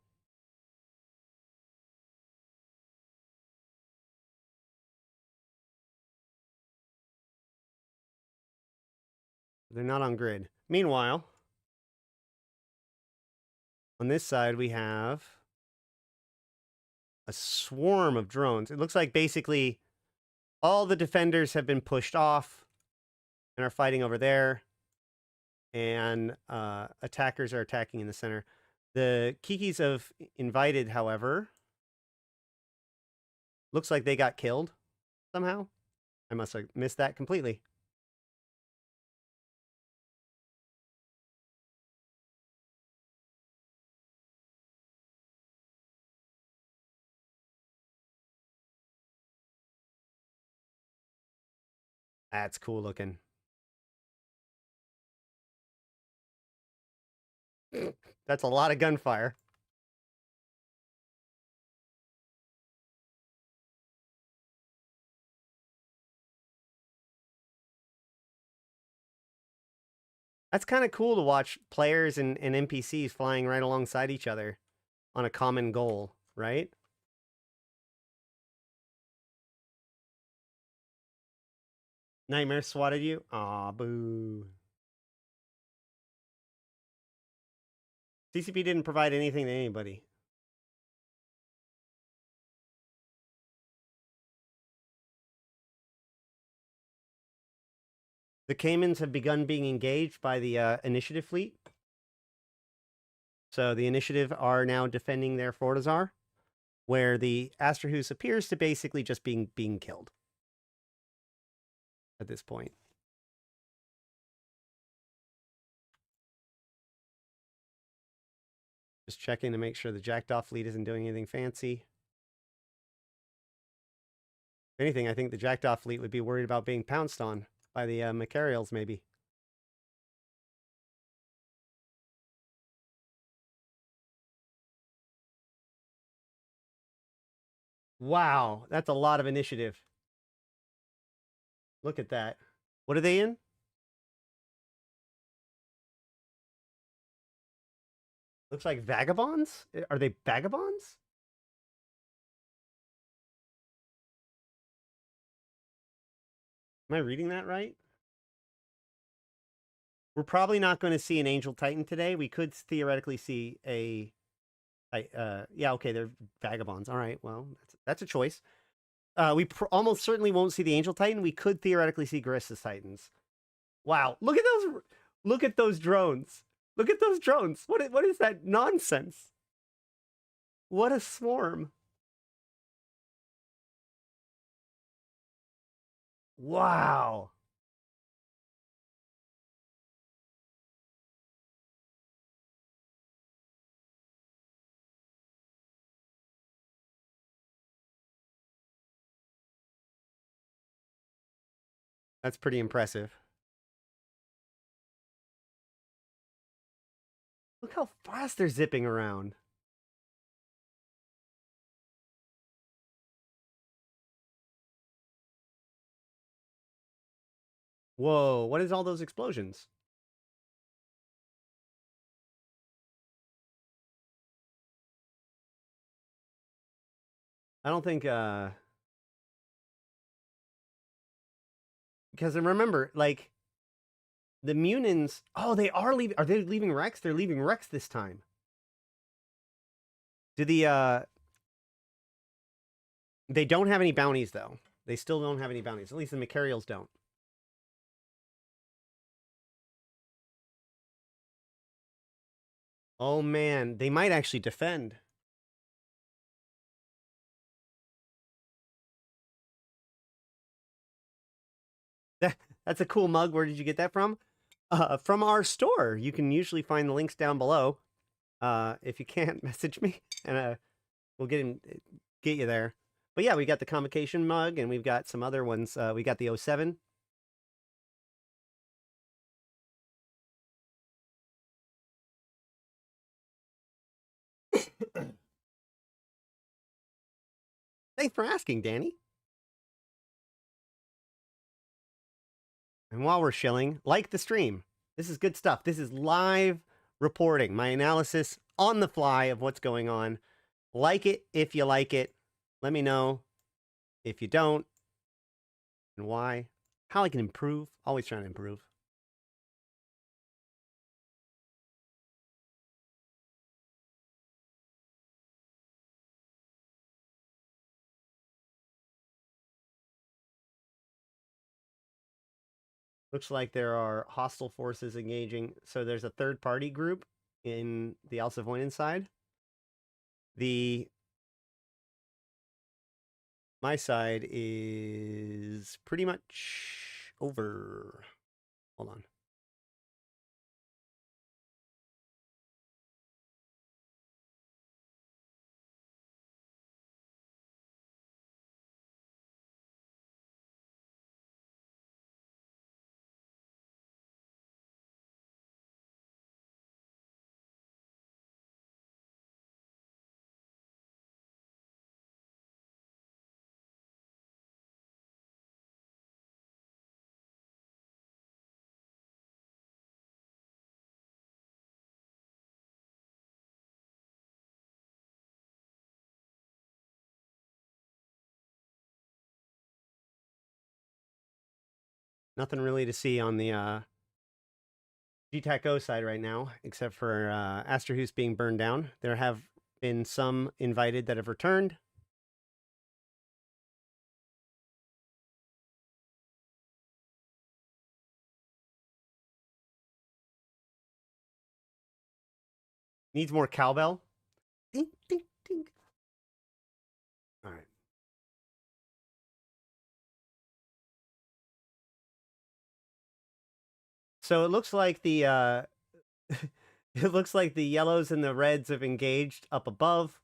They're not on grid. Meanwhile, on this side, we have a swarm of drones. It looks like basically all the defenders have been pushed off and are fighting over there. And attackers are attacking in the center. The Kikis have invited, however. Looks like they got killed somehow. I must have missed that completely. That's cool looking. That's a lot of gunfire. That's kind of cool to watch players and NPCs flying right alongside each other on a common goal, right? Nightmare swatted you? Aw, boo. CCP didn't provide anything to anybody. The Caymans have begun being engaged by the initiative fleet. So the initiative are now defending their Fortizar, where the Astrahus appears to basically just being killed at this point. Just checking to make sure the Jackdaw fleet isn't doing anything fancy. If anything, I think the Jackdaw fleet would be worried about being pounced on by the Machariels, maybe. Wow, that's a lot of initiative. Look at that. What are they in? Looks like vagabonds? Are they vagabonds? Am I reading that right? We're probably not going to see an Angel Titan today. We could theoretically see a... yeah, okay, they're vagabonds. All right, well, that's a choice. We almost certainly won't see the Angel Titan. We could theoretically see Garissa's Titans. Wow, look at those! Look at those drones! Look at those drones! What is that nonsense? What a swarm! Wow! That's pretty impressive. Look how fast they're zipping around. Whoa, what is all those explosions? I don't think because remember, like, the Munins... Oh, they are leaving... Are they leaving Rex? They're leaving Rex this time. Do the, They don't have any bounties, though. They still don't have any bounties. At least the Macarials don't. Oh, man. They might actually defend. That's a cool mug. Where did you get that from? From our store. You can usually find the links down below. If you can't, message me, and we'll get you there. But yeah, we got the Convocation mug, and we've got some other ones. We got the 07. Thanks for asking, Danny. And while we're shilling, like the stream. This is good stuff. This is live reporting, my analysis on the fly of what's going on. Like it if you like it. Let me know if you don't and why. How I can improve. Always trying to improve. Looks like there are hostile forces engaging. So there's a third-party group in the Alsavoinen side. My side is pretty much over. Hold on. Nothing really to see on the GTAC-O side right now, except for Asterhus being burned down. There have been some invited that have returned. Needs more cowbell. Ding, ding, ding. All right. So it looks like the it looks like the yellows and the reds have engaged up above,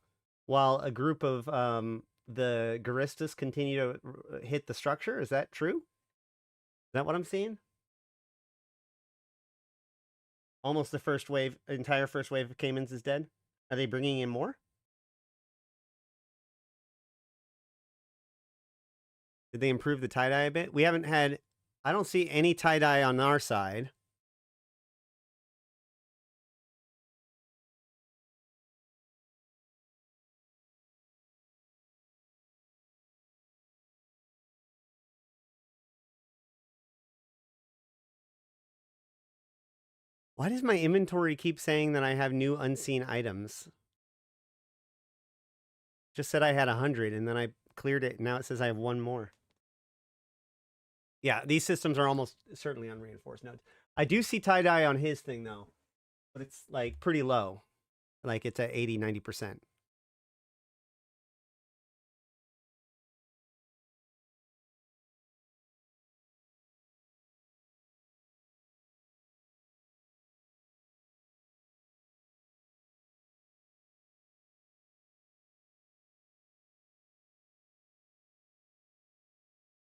while a group of the Guristas continue to hit the structure. Is that true? Is that what I'm seeing? Almost the first wave, entire first wave of Caymans is dead. Are they bringing in more? Did they improve the tie-dye a bit? We haven't had... I don't see any tie-dye on our side. Why does my inventory keep saying that I have new unseen items? Just said I had 100, and then I cleared it, and now it says I have one more. Yeah, these systems are almost certainly on reinforced nodes. I do see tie-dye on his thing, though. But it's, like, pretty low. Like, it's at 80, 90%.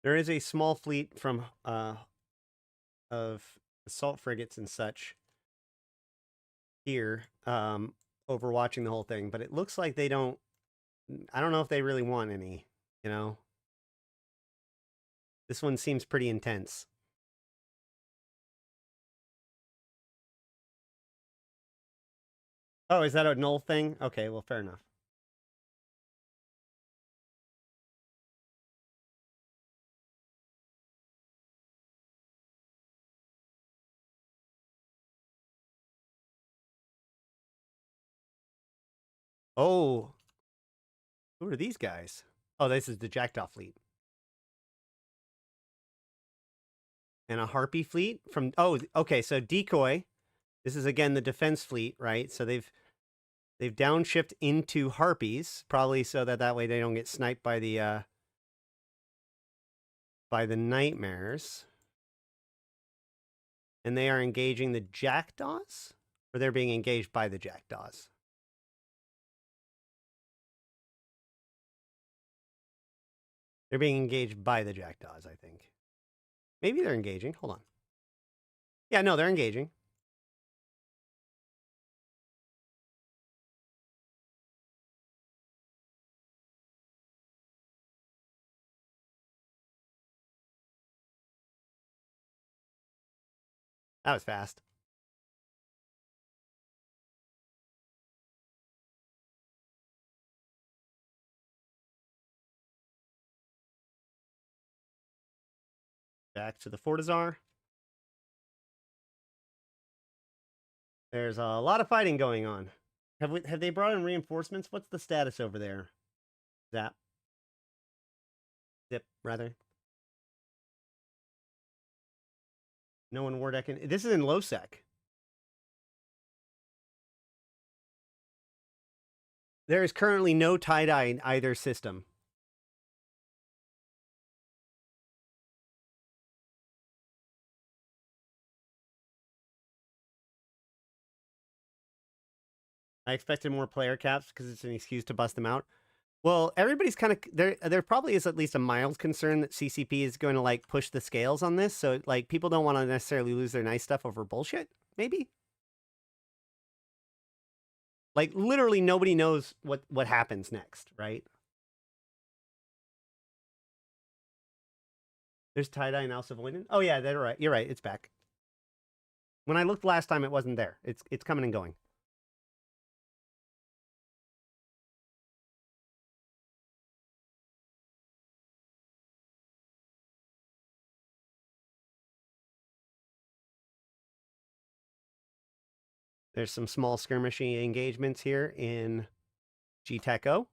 There is a small fleet from of assault frigates and such here, overwatching the whole thing, but it looks like they don't... I don't know if they really want any, you know? This one seems pretty intense. Oh, is that a null thing? Okay, well, fair enough. Oh. Who are these guys? Oh, this is the Jackdaw fleet. And a Harpy fleet from... Oh, okay, so Decoy. This is, again, the defense fleet, right? So they've downshift into Harpies, probably so that way they don't get sniped by the Nightmares. And they are engaging the Jackdaws? Or they're being engaged by the Jackdaws? They're being engaged by the Jackdaws, I think. Maybe they're engaging. Hold on. Yeah, no, they're engaging. That was fast. Back to the Fortizar. There's a lot of fighting going on. Have they brought in reinforcements? What's the status over there? Zip, rather. No one war decking. This is in low sec. There is currently no tie-dye in either system. I expected more player caps because it's an excuse to bust them out. Well, everybody's kind of there probably is at least a mild concern that CCP is going to like push the scales on this. So like people don't want to necessarily lose their nice stuff over bullshit, maybe. Like literally nobody knows what happens next, right? There's tie-dye and House of Voidin. Oh yeah, they're right. You're right, it's back. When I looked last time it wasn't there. It's coming and going. There's some small skirmishing engagements here in GTECO.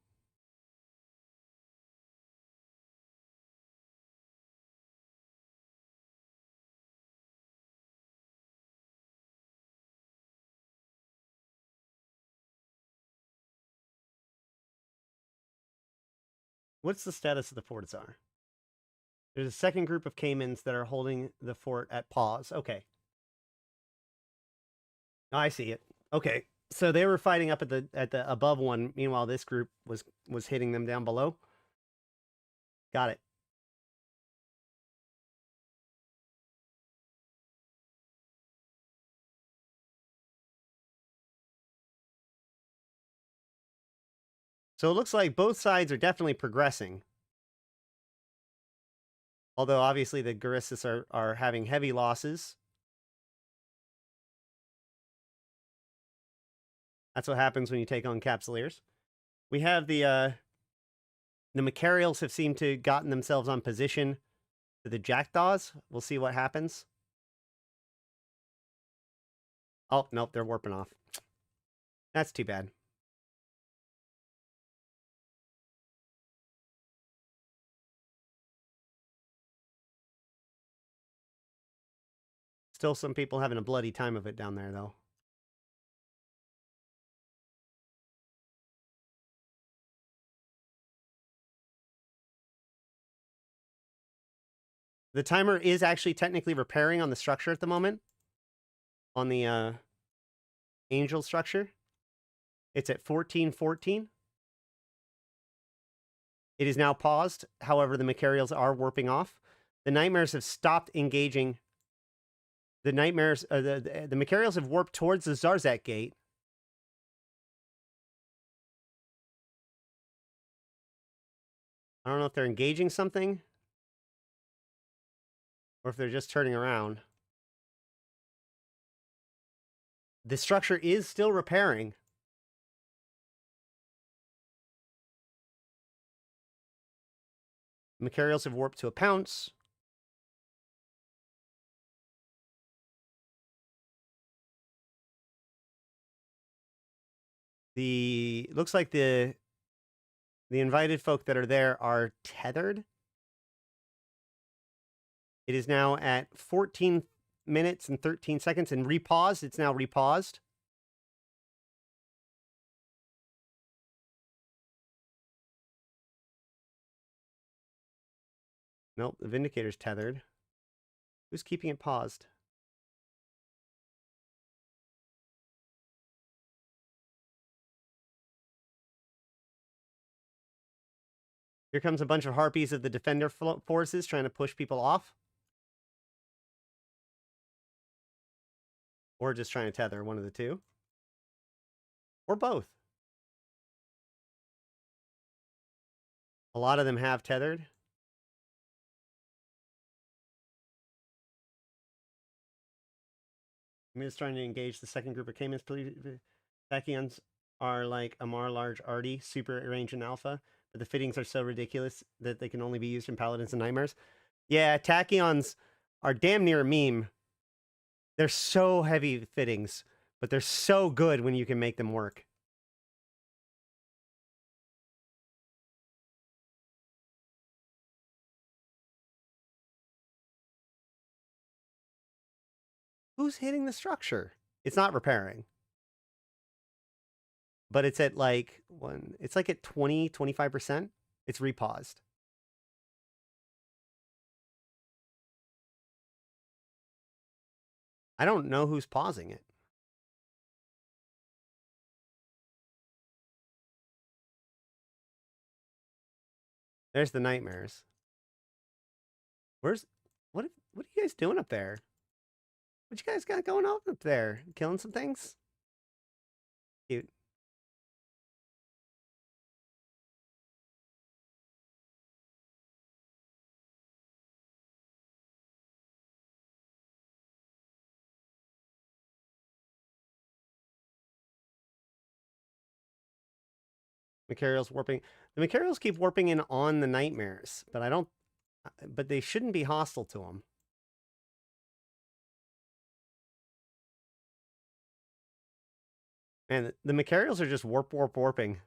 What's the status of the Fortizar? There's a second group of Caymans that are holding the fort at pause. Okay. I see it. Okay. So they were fighting up at the above one. Meanwhile, this group was hitting them down below. Got it. So it looks like both sides are definitely progressing. Although obviously the Guristas are having heavy losses. That's what happens when you take on Capsuleers. We have the Macarials have seemed to gotten themselves on position to the Jackdaws. We'll see what happens. Oh, nope, they're warping off. That's too bad. Still some people having a bloody time of it down there, though. The timer is actually technically repairing on the structure at the moment. On the Angel structure. It's at 1414. It is now paused. However, the Macarials are warping off. The Nightmares have stopped engaging. The Nightmares, the Macarials have warped towards the Zarzakh gate. I don't know if they're engaging something. Or if they're just turning around. The structure is still repairing. Macarials have warped to a pounce. looks like the invited folk that are there are tethered. It is now at 14 minutes and 13 seconds and repaused. It's now repaused. Nope, the Vindicator's tethered. Who's keeping it paused? Here comes a bunch of harpies of the defender forces trying to push people off. Or just trying to tether, one of the two. Or both. A lot of them have tethered. I'm just trying to engage the second group of Caymans. Tachyons are like Amar Large Arty, super range and alpha, but the fittings are so ridiculous that they can only be used in Paladins and Nightmares. Yeah, Tachyons are damn near a meme. They're so heavy fittings, but they're so good when you can make them work. Who's hitting the structure? It's not repairing. But it's at like it's like at 20, 25%. It's repaused. I don't know who's pausing it. There's the Nightmares. What are you guys doing up there? What you guys got going on up there? Killing some things? Cute. Macarials warping. The Macarials keep warping in on the Nightmares, but I don't. But they shouldn't be hostile to them. And the Macarials are just warping.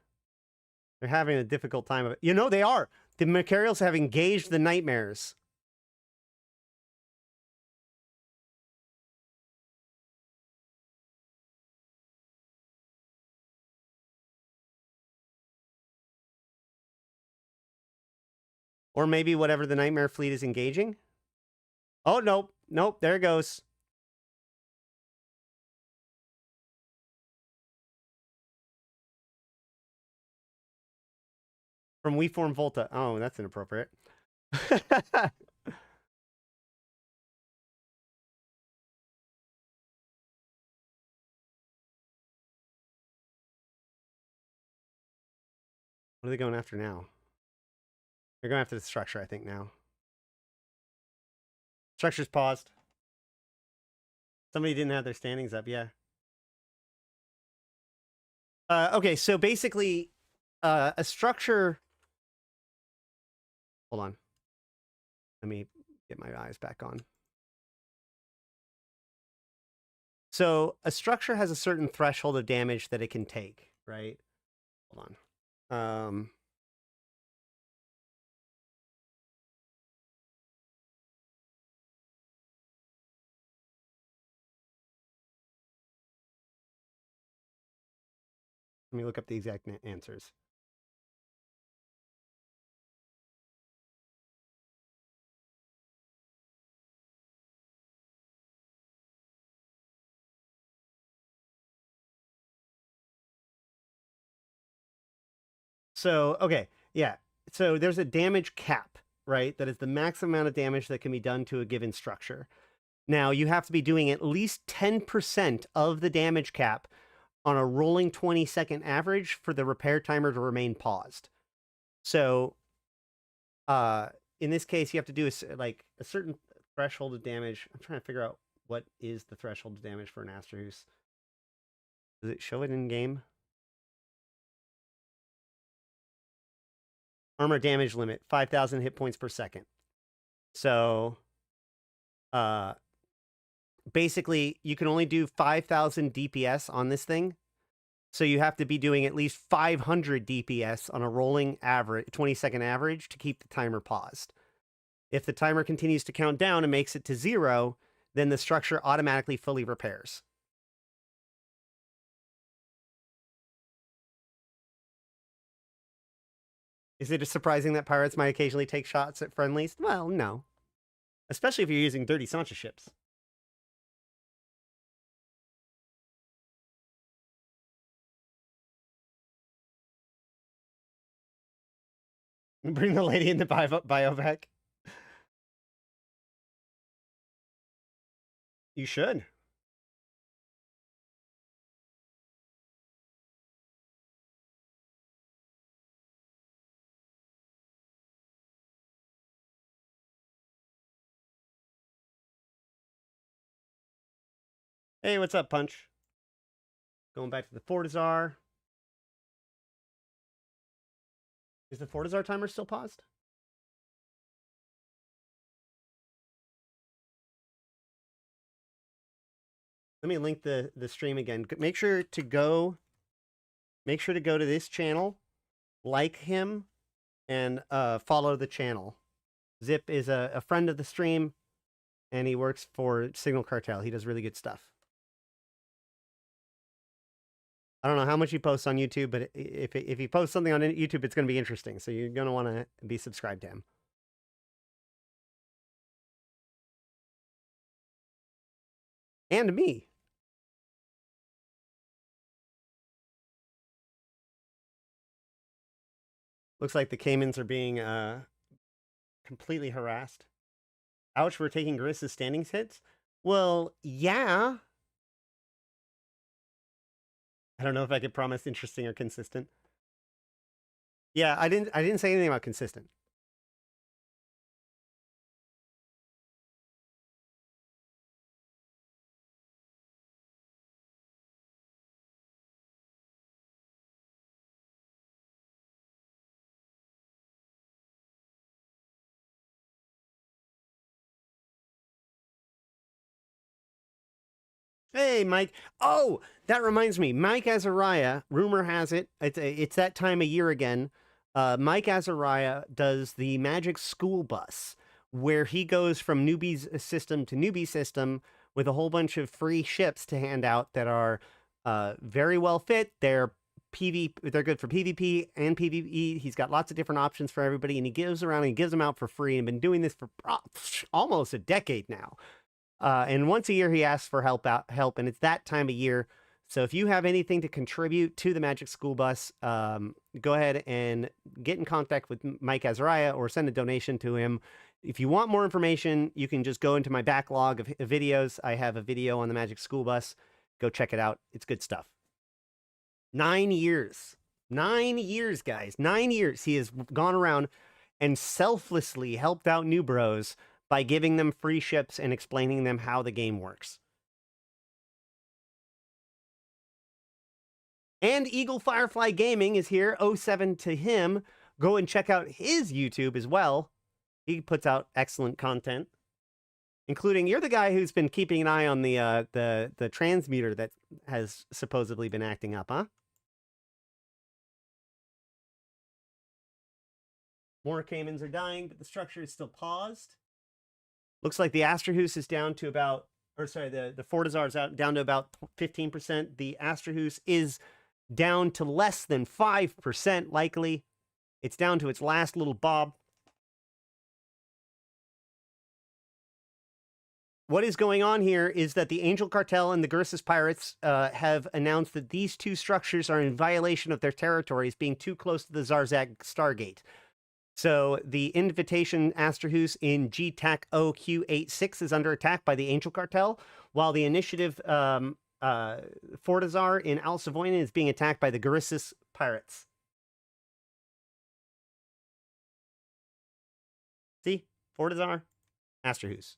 They're having a difficult time of it. You know they are. The Macarials have engaged the Nightmares. Or maybe whatever the Nightmare fleet is engaging. Oh, nope. Nope. There it goes. From We Form Volta. Oh, that's inappropriate. What are they going after now? They're going after the structure, I think, now. Structure's paused. Somebody didn't have their standings up, yeah. Okay, so basically, a structure... Hold on. Let me get my eyes back on. So, a structure has a certain threshold of damage that it can take, right? Hold on. Let me look up the exact answers. So, okay, yeah. So there's a damage cap, right? That is the maximum amount of damage that can be done to a given structure. Now, you have to be doing at least 10% of the damage cap on a rolling 20-second average for the repair timer to remain paused. So, in this case, you have to do a certain threshold of damage. I'm trying to figure out what is the threshold of damage for an Asterhus. Does it show it in game? Armor damage limit, 5,000 hit points per second. So, basically, you can only do 5,000 DPS on this thing. So you have to be doing at least 500 DPS on a rolling average, 20-second average to keep the timer paused. If the timer continues to count down and makes it to 0, then the structure automatically fully repairs. Is it surprising that pirates might occasionally take shots at friendlies? Well, no. Especially if you're using dirty sponsorships. Bring the lady in the biovac. You should. Hey, what's up, Punch? Going back to the Fortizar. Is the Fortizar timer still paused? Let me link the stream again. Make sure to go to this channel, like him, and follow the channel. Zip is a friend of the stream, and he works for Signal Cartel. He does really good stuff. I don't know how much he posts on YouTube, but if he posts something on YouTube, it's going to be interesting. So you're going to want to be subscribed to him. And me. Looks like the Caymans are being completely harassed. Ouch, we're taking Gris's standings hits? Well, yeah. I don't know if I could promise interesting or consistent. Yeah, I didn't say anything about consistent. Hey, Mike. Oh, that reminds me. Mike Azariah, rumor has it, it's that time of year again. Mike Azariah does the Magic School Bus, where he goes from newbie's system to newbie system with a whole bunch of free ships to hand out that are very well fit. They're good for PvP and PvE. He's got lots of different options for everybody, and he gives around and he gives them out for free, and been doing this for almost a decade now. And once a year he asks for help, and it's that time of year. So if you have anything to contribute to the Magic School Bus, go ahead and get in contact with Mike Azariah or send a donation to him. If you want more information, you can just go into my backlog of videos. I have a video on the Magic School Bus. Go check it out. It's good stuff. 9 years. 9 years, guys. 9 years. He has gone around and selflessly helped out new bros by giving them free ships and explaining them how the game works. And Eagle Firefly Gaming is here, 07 to him. Go and check out his YouTube as well. He puts out excellent content, including, you're the guy who's been keeping an eye on the transmuter that has supposedly been acting up, huh? More Caymans are dying, but the structure is still paused. Looks like the Astrahus is down to about, or sorry, the Fortizar is down to about 15%. The Astrahus is down to less than 5% likely. It's down to its last little bob. What is going on here is that the Angel Cartel and the Gris's Pirates have announced that these two structures are in violation of their territories, being too close to the Zarzakh Stargate. So the Invitation Astrahus in GTAC OQ86 is under attack by the Angel Cartel, while the Initiative Fortizar in Al Savoyna is being attacked by the Gris's Pirates. See? Fortizar, Astrahus.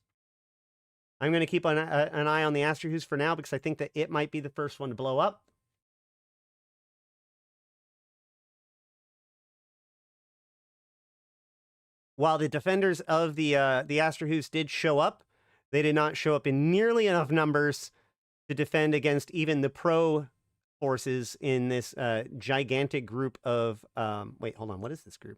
I'm going to keep an eye on the Astrahus for now because I think that it might be the first one to blow up. While the defenders of the Astrahus did show up, they did not show up in nearly enough numbers to defend against even the pro forces in this gigantic group of wait, hold on, what is this group?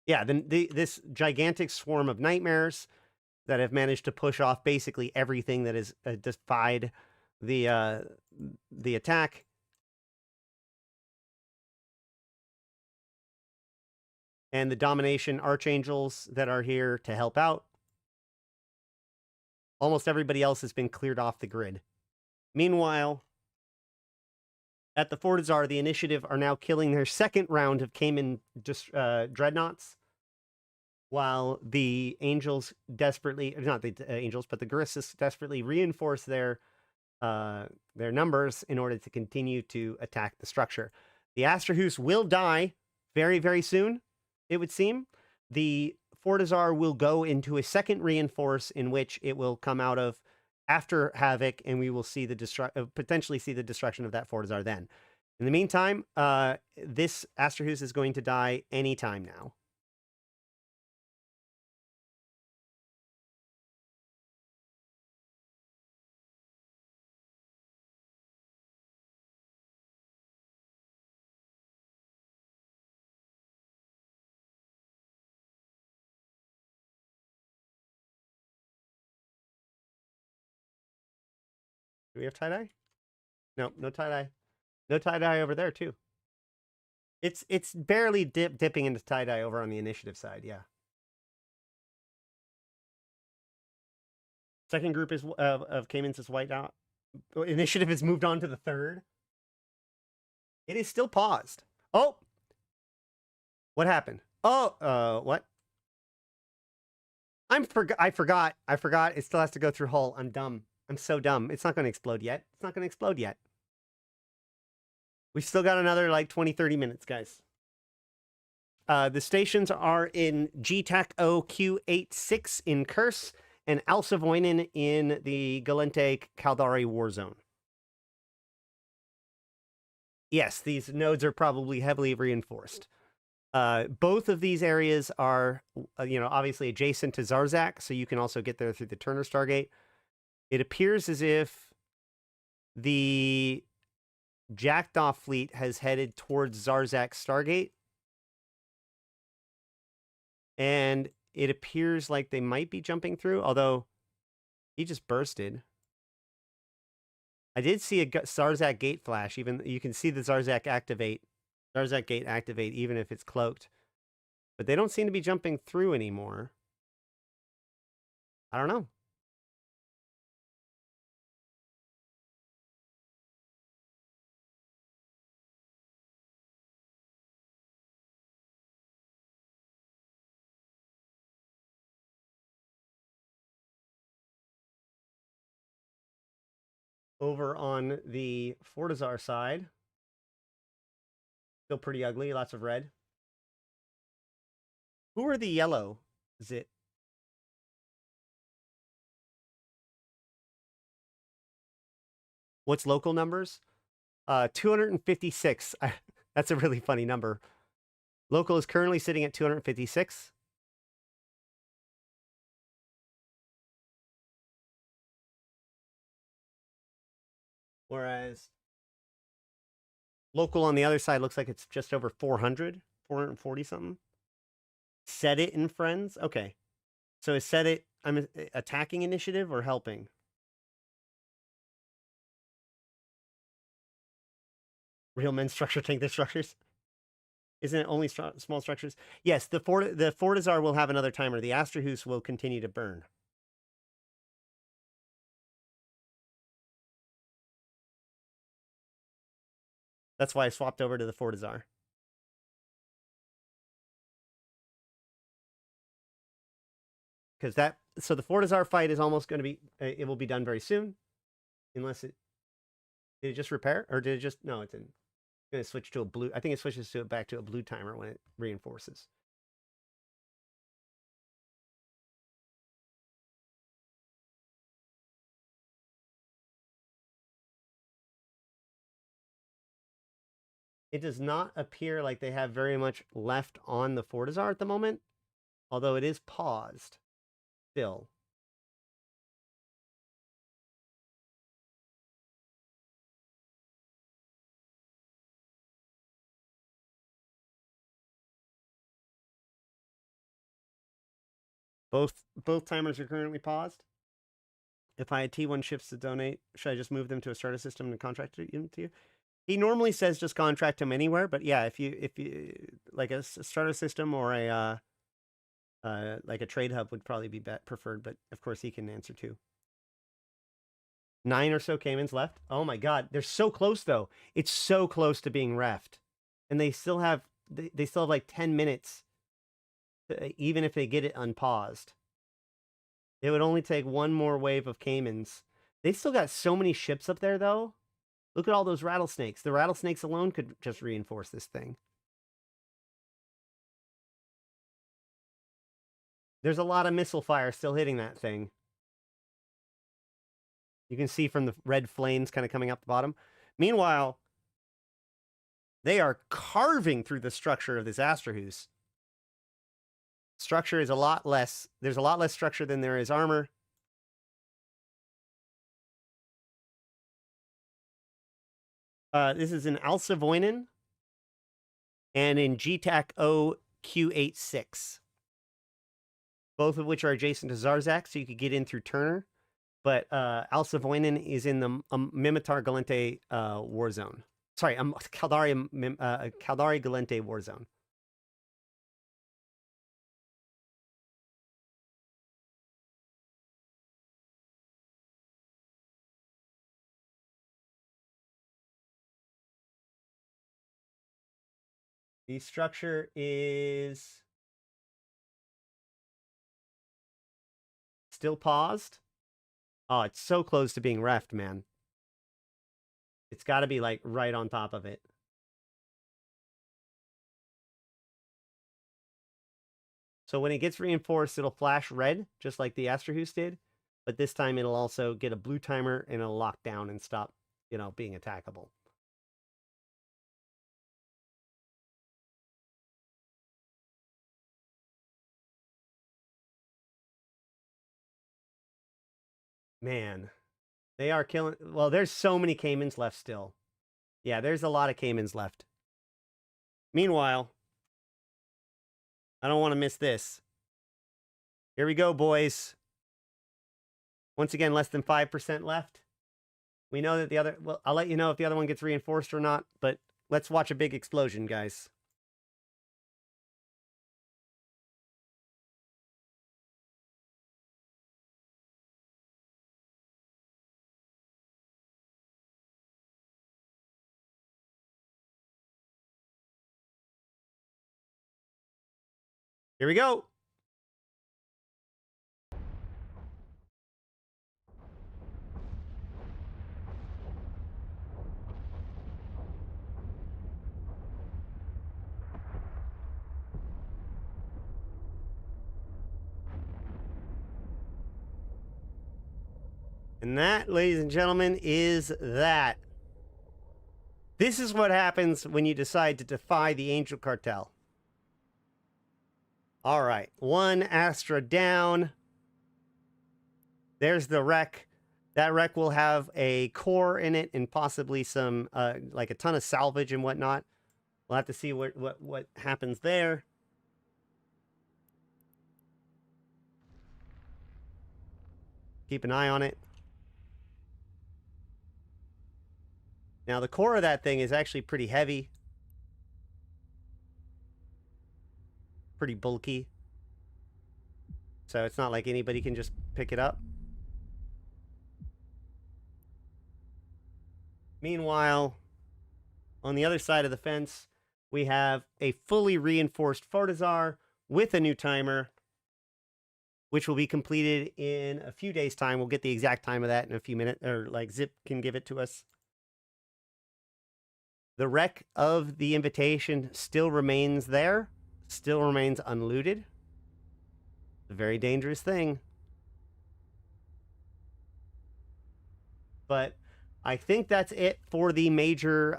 Yeah, this gigantic swarm of nightmares that have managed to push off basically everything that has defied the attack. And the domination archangels that are here to help out. Almost everybody else has been cleared off the grid. Meanwhile, at the Fortizar, the initiative are now killing their second round of Cayman dreadnoughts, while the angels desperately, not the angels, but the Guristas desperately reinforce their numbers in order to continue to attack the structure. The Astrahus will die very, very soon, it would seem. The Fortizar will go into a second reinforce in which it will come out of after Havoc, and we will see the potentially see the destruction of that Fortizar then. In the meantime, this Astrahus is going to die anytime now. Do we have tie-dye? No, no tie-dye. No tie-dye over there, too. It's barely dipping into tie-dye over on the initiative side, yeah. Second group is of Caymans is wiped out. Initiative has moved on to the third. It is still paused. Oh! What happened? Oh, what? I forgot. It still has to go through hull. I'm dumb. I'm so dumb. It's not going to explode yet. It's not going to explode yet. We've still got another, like, 20, 30 minutes, guys. The stations are in GTAC OQ86 in Kursk and Alsavoinen in the Gallente Caldari war zone. Yes, these nodes are probably heavily reinforced. Both of these areas are, obviously adjacent to Zarzakh, so you can also get there through the Turner Stargate. It appears as if the Jackdaw fleet has headed towards Zarzakh Stargate. And it appears like they might be jumping through, although he just bursted. I did see a Zarzakh gate flash. Even you can see the Zarzakh gate activate even if it's cloaked. But they don't seem to be jumping through anymore. I don't know. Over on the Fortizar side, still pretty ugly, lots of red. Who are the yellow? Is it? What's local numbers? 256. That's a really funny number. Local is currently sitting at 256. Whereas local on the other side looks like it's just over 400, 440 something. Set it in friends. Okay. So is set it, I'm attacking initiative or helping? Real men structure tank their structures. Isn't it only small structures? Yes, the Fortizar will have another timer. The Astrahus will continue to burn. That's why I swapped over to the Fortizar. Because so the Fortizar fight is almost going to be, it will be done very soon. Unless did it just repair? Or did it just, no, it didn't. It's going to switch to a blue, I think it switches back to a blue timer when it reinforces. It does not appear like they have very much left on the Fortizar at the moment, although it is paused still. Both timers are currently paused. If I had T1 ships to donate, should I just move them to a starter system and contract them to you? He normally says just contract him anywhere, but yeah, if you like a starter system or a like a trade hub would probably be preferred, but of course he can answer too. 9 or so Caymans left. Oh my god, they're so close though. It's so close to being reffed, and they still have like 10 minutes, even if they get it unpaused. It would only take one more wave of Caymans. They still got so many ships up there though. Look at all those rattlesnakes. The rattlesnakes alone could just reinforce this thing. There's a lot of missile fire still hitting that thing. You can see from the red flames kind of coming up the bottom. Meanwhile, they are carving through the structure of this Astrahus. Structure is a lot less. There's a lot less structure than there is armor. This is in Alsavoinen and in GTAC OQ86. Both of which are adjacent to Zarzakh, so you could get in through Turner. But Alsavoinen is in the Mimitar Gallente war zone. Sorry, Caldari Gallente war zone. The structure is still paused. Oh, it's so close to being reffed, man. It's got to be like right on top of it. So when it gets reinforced, it'll flash red, just like the Astrahus did. But this time it'll also get a blue timer and it'll lock down and stop, you know, being attackable. Man, they are killing. Well, there's so many Caymans left still. Yeah, there's a lot of Caymans left. Meanwhile, I don't want to miss this. Here we go, boys. Once again, less than 5% left. We know that the other... Well, I'll let you know if the other one gets reinforced or not, but let's watch a big explosion, guys. Here we go. And that, ladies and gentlemen, is that. This is what happens when you decide to defy the Angel Cartel. All right, one Astra down. There's the wreck. That wreck will have a core in it and possibly some, like a ton of salvage and whatnot. We'll have to see what happens there. Keep an eye on it. Now, the core of that thing is actually pretty heavy. Pretty bulky. So it's not like anybody can just pick it up. Meanwhile, on the other side of the fence, we have a fully reinforced Fortizar with a new timer, which will be completed in a few days' time. We'll get the exact time of that in a few minutes, or like Zip can give it to us. The wreck of the Invitation still remains there, still remains unlooted. A very dangerous thing. But I think that's it for the major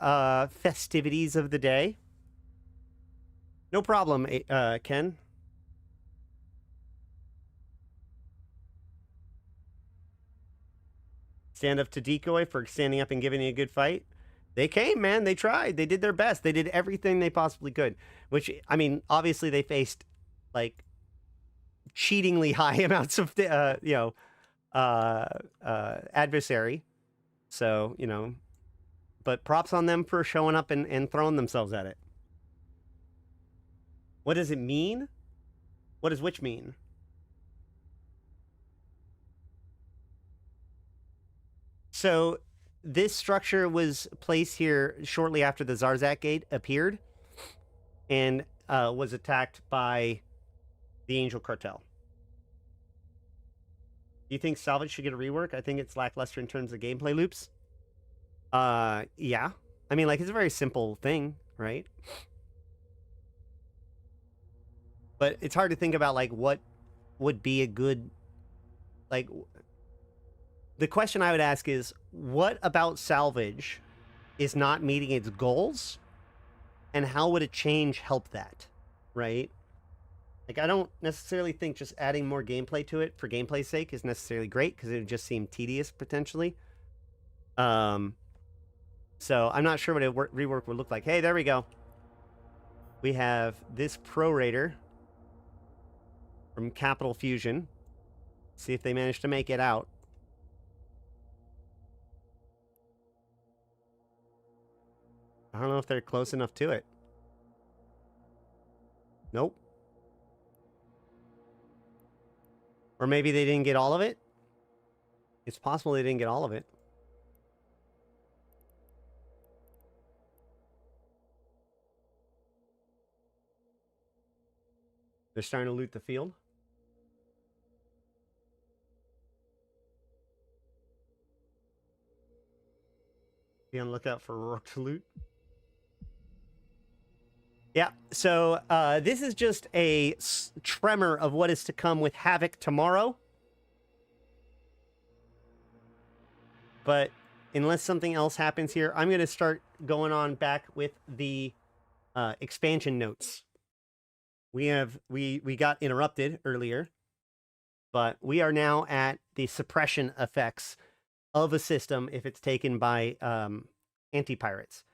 festivities of the day. No problem, Ken. Stand up to Decoy for standing up and giving you a good fight. They came, man. They tried. They did their best. They did everything they possibly could. Which, I mean, obviously they faced, like, cheatingly high amounts of adversary. So, you know, but props on them for showing up and throwing themselves at it. What does it mean? What does which mean? So this structure was placed here shortly after the Zarzakh Gate appeared and was attacked by the Angel Cartel. Do you think Salvage should get a rework? I think it's lackluster in terms of gameplay loops. Yeah. I mean, like, it's a very simple thing, right? But it's hard to think about, like, what would be a good, like, the question I would ask is, what about Salvage is not meeting its goals? And how would a change help that, right? Like, I don't necessarily think just adding more gameplay to it for gameplay's sake is necessarily great, because it would just seem tedious, potentially. So I'm not sure what a rework would look like. Hey, there we go. We have this Pro Raider from Capital Fusion. See if they manage to make it out. I don't know if they're close enough to it. Nope. Or maybe they didn't get all of it. It's possible they didn't get all of it. They're starting to loot the field. Be on the lookout for RoAch to loot. Yeah, so this is just a tremor of what is to come with Havoc tomorrow. But unless something else happens here, I'm going to start going on back with the expansion notes. We got interrupted earlier, but we are now at the suppression effects of a system if it's taken by anti-pirates.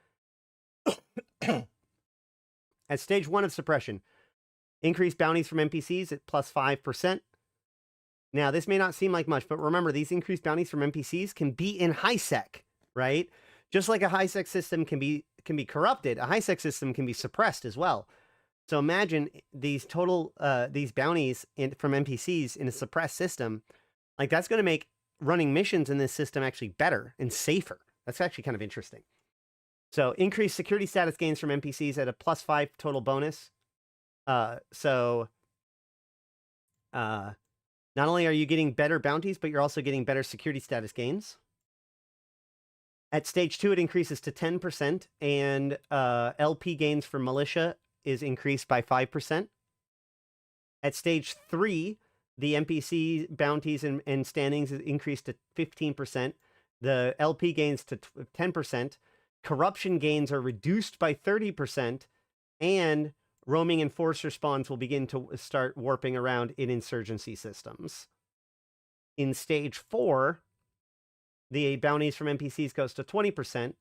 At stage 1 of suppression, increased bounties from NPCs at plus 5%. Now, this may not seem like much, but remember, these increased bounties from NPCs can be in high-sec, right? Just like a high-sec system can be corrupted, a high-sec system can be suppressed as well. So imagine these these bounties from NPCs in a suppressed system. Like, that's going to make running missions in this system actually better and safer. That's actually kind of interesting. So increased security status gains from NPCs at a plus 5 total bonus. Not only are you getting better bounties, but you're also getting better security status gains. At stage 2, it increases to 10%, and LP gains for militia is increased by 5%. At stage 3, the NPC bounties and standings is increased to 15%. The LP gains to 10%. Corruption gains are reduced by 30%, and roaming enforcer spawns will begin to start warping around in insurgency systems. In stage 4, the bounties from NPCs goes to 20%,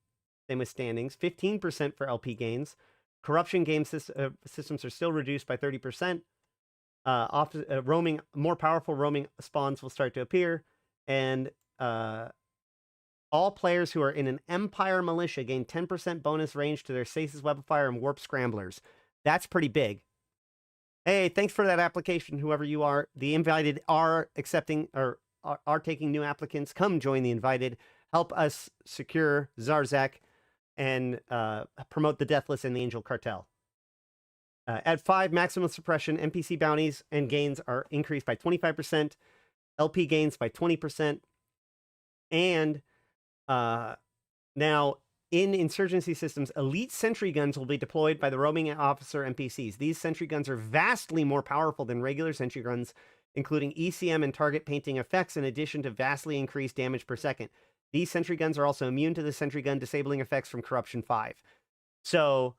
same with standings, 15% for LP gains. Corruption game systems are still reduced by 30%. More powerful roaming spawns will start to appear, and all players who are in an Empire militia gain 10% bonus range to their Stasis Webifier and Warp Scramblers. That's pretty big. Hey, thanks for that application, whoever you are. The invited are accepting or are taking new applicants. Come join the invited. Help us secure Zarzakh and promote the Deathless and the Angel Cartel. At 5, maximum suppression, NPC bounties and gains are increased by 25%, LP gains by 20%, and now in insurgency systems, elite sentry guns will be deployed by the roaming officer NPCs. These sentry guns are vastly more powerful than regular sentry guns, including ECM and target painting effects, in addition to vastly increased damage per second. These sentry guns are also immune to the sentry gun disabling effects from Corruption 5. So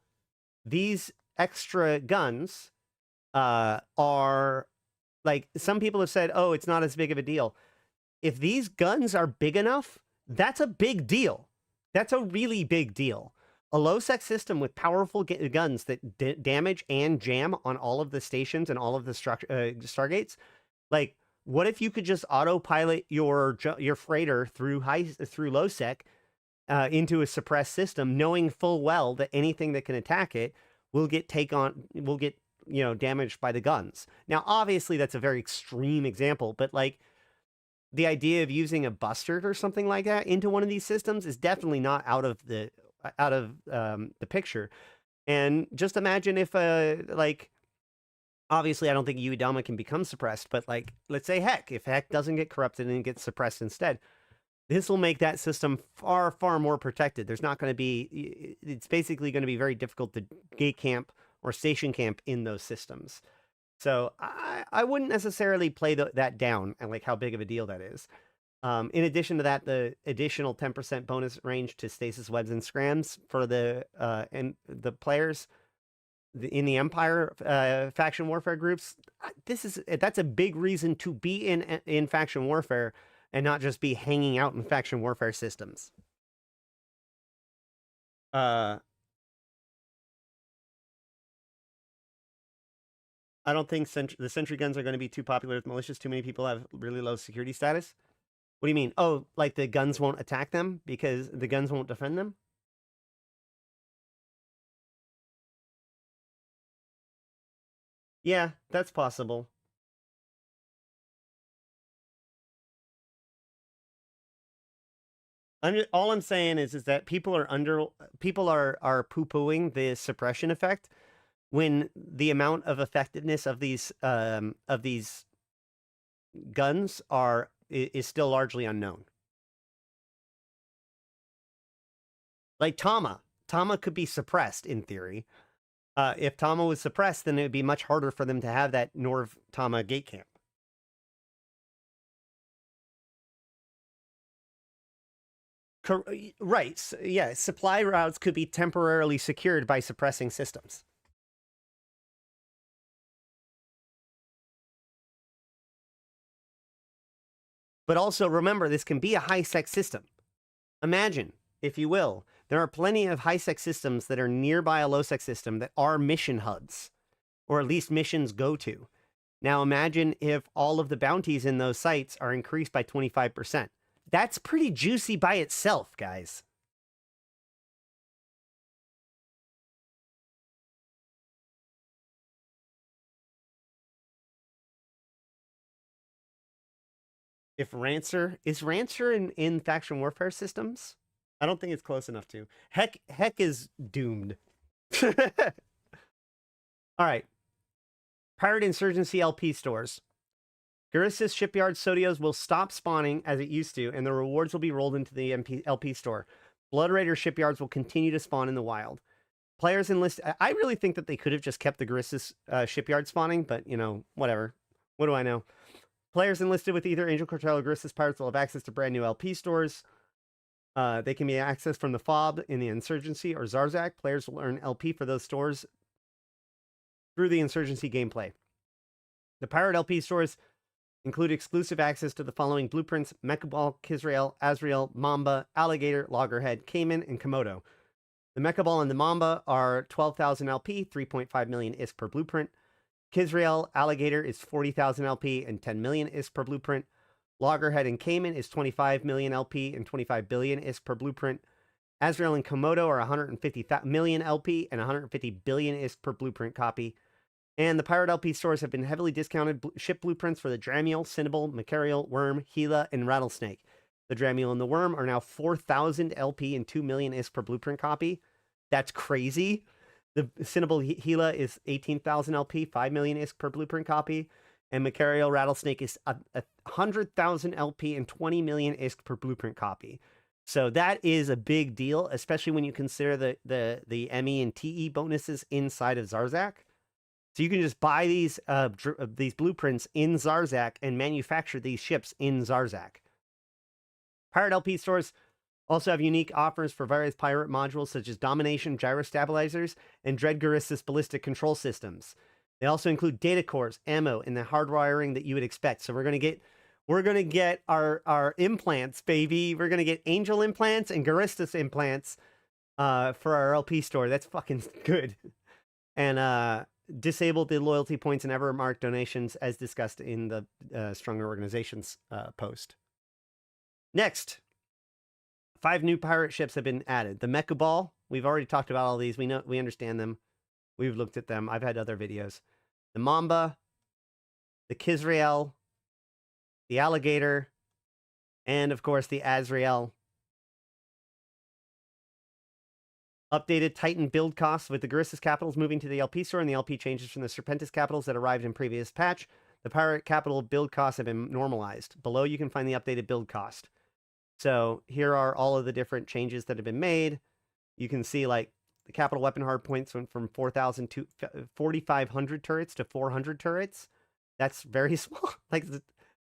these extra guns are, like, some people have said, oh, it's not as big of a deal. If these guns are big enough, that's a big deal. That's a really big deal. A low-sec system with powerful guns that damage and jam on all of the stations and all of the stargates. Like, what if you could just autopilot your freighter through low-sec into a suppressed system, knowing full well that anything that can attack it will get damaged by the guns. Now, obviously, that's a very extreme example, but like the idea of using a bustard or something like that into one of these systems is definitely not out of the picture. And just imagine if obviously I don't think Uidama can become suppressed, but like, let's say if Heck doesn't get corrupted and gets suppressed instead, this will make that system far, far more protected. There's not going to be, it's basically going to be very difficult to gate camp or station camp in those systems. So I wouldn't necessarily play that down and like how big of a deal that is. In addition to that, the additional 10% bonus range to stasis webs and scrams for the players in the Empire faction warfare groups. That's a big reason to be in faction warfare and not just be hanging out in faction warfare systems. I don't think the sentry guns are going to be too popular with militias. Too many people have really low security status. What do you mean? Oh, like the guns won't attack them because the guns won't defend them? Yeah, that's possible. All I'm saying is that people are poo-pooing the suppression effect when the amount of effectiveness of these guns is still largely unknown. Like Tama could be suppressed in theory. If Tama was suppressed, then it would be much harder for them to have that Norv Tama gate camp. Right. Yeah, supply routes could be temporarily secured by suppressing systems. But also remember, this can be a high-sec system. Imagine, if you will, there are plenty of high-sec systems that are nearby a low-sec system that are mission hubs, or at least missions go to. Now imagine if all of the bounties in those sites are increased by 25%. That's pretty juicy by itself, guys. If Rancer... Is Rancer in faction warfare systems? I don't think it's close enough to. Heck is doomed. All right. Pirate Insurgency LP stores. Guristas Shipyard Sodios will stop spawning as it used to, and the rewards will be rolled into the LP store. Blood Raider shipyards will continue to spawn in the wild. Players enlisted... I really think that they could have just kept the Guristas shipyard spawning, but, you know, whatever. What do I know? Players enlisted with either Angel Cartel or Guristas Pirates will have access to brand new LP stores. They can be accessed from the FOB in the Insurgency or Zarzakh. Players will earn LP for those stores through the Insurgency gameplay. The Pirate LP stores include exclusive access to the following blueprints: Mechaball, Qizrael, Azrael, Mamba, Alligator, Loggerhead, Cayman, and Komodo. The Mechaball and the Mamba are 12,000 LP, 3.5 million ISK per blueprint. Qizrael, Alligator is 40,000 LP and 10 million ISK per blueprint. Loggerhead and Cayman is 25 million LP and 25 billion ISK per blueprint. Azrael and Komodo are 150 million LP and 150 billion ISK per blueprint copy. And the Pirate LP stores have been heavily discounted ship blueprints for the Dramiel, Cinnable, Macarial, Worm, Gila, and Rattlesnake. The Dramiel and the Worm are now 4,000 LP and 2 million ISK per blueprint copy. That's crazy. The Cinnable Gila is 18,000 LP, 5 million ISK per blueprint copy. And Macarial Rattlesnake is 100,000 LP and 20 million ISK per blueprint copy. So that is a big deal, especially when you consider the ME and TE bonuses inside of Zarzakh. So you can just buy these blueprints in Zarzakh and manufacture these ships in Zarzakh. Pirate LP stores also have unique offers for various pirate modules such as Domination Gyrostabilizers and Dread Guristas ballistic control systems. They also include data cores, ammo, and the hardwiring that you would expect. So we're gonna get our implants, baby. We're gonna get Angel implants and Guristas implants for our LP store. That's fucking good. And disabled the loyalty points and ever marked donations as discussed in the Stronger Organizations post. Next, 5 new pirate ships have been added. The Mecha Ball, we've already talked about all these. We understand them. We've looked at them. I've had other videos. The Mamba, the Quzxpon, the Alligator, and of course the Azrael. Updated Titan build costs with the Garissa's capitals moving to the LP store and the LP changes from the Serpentis capitals that arrived in previous patch. The pirate capital build costs have been normalized. Below you can find the updated build cost. So here are all of the different changes that have been made. You can see like the capital weapon hard points went from 4,000 to 4,500 turrets to 400 turrets. That's very small. Like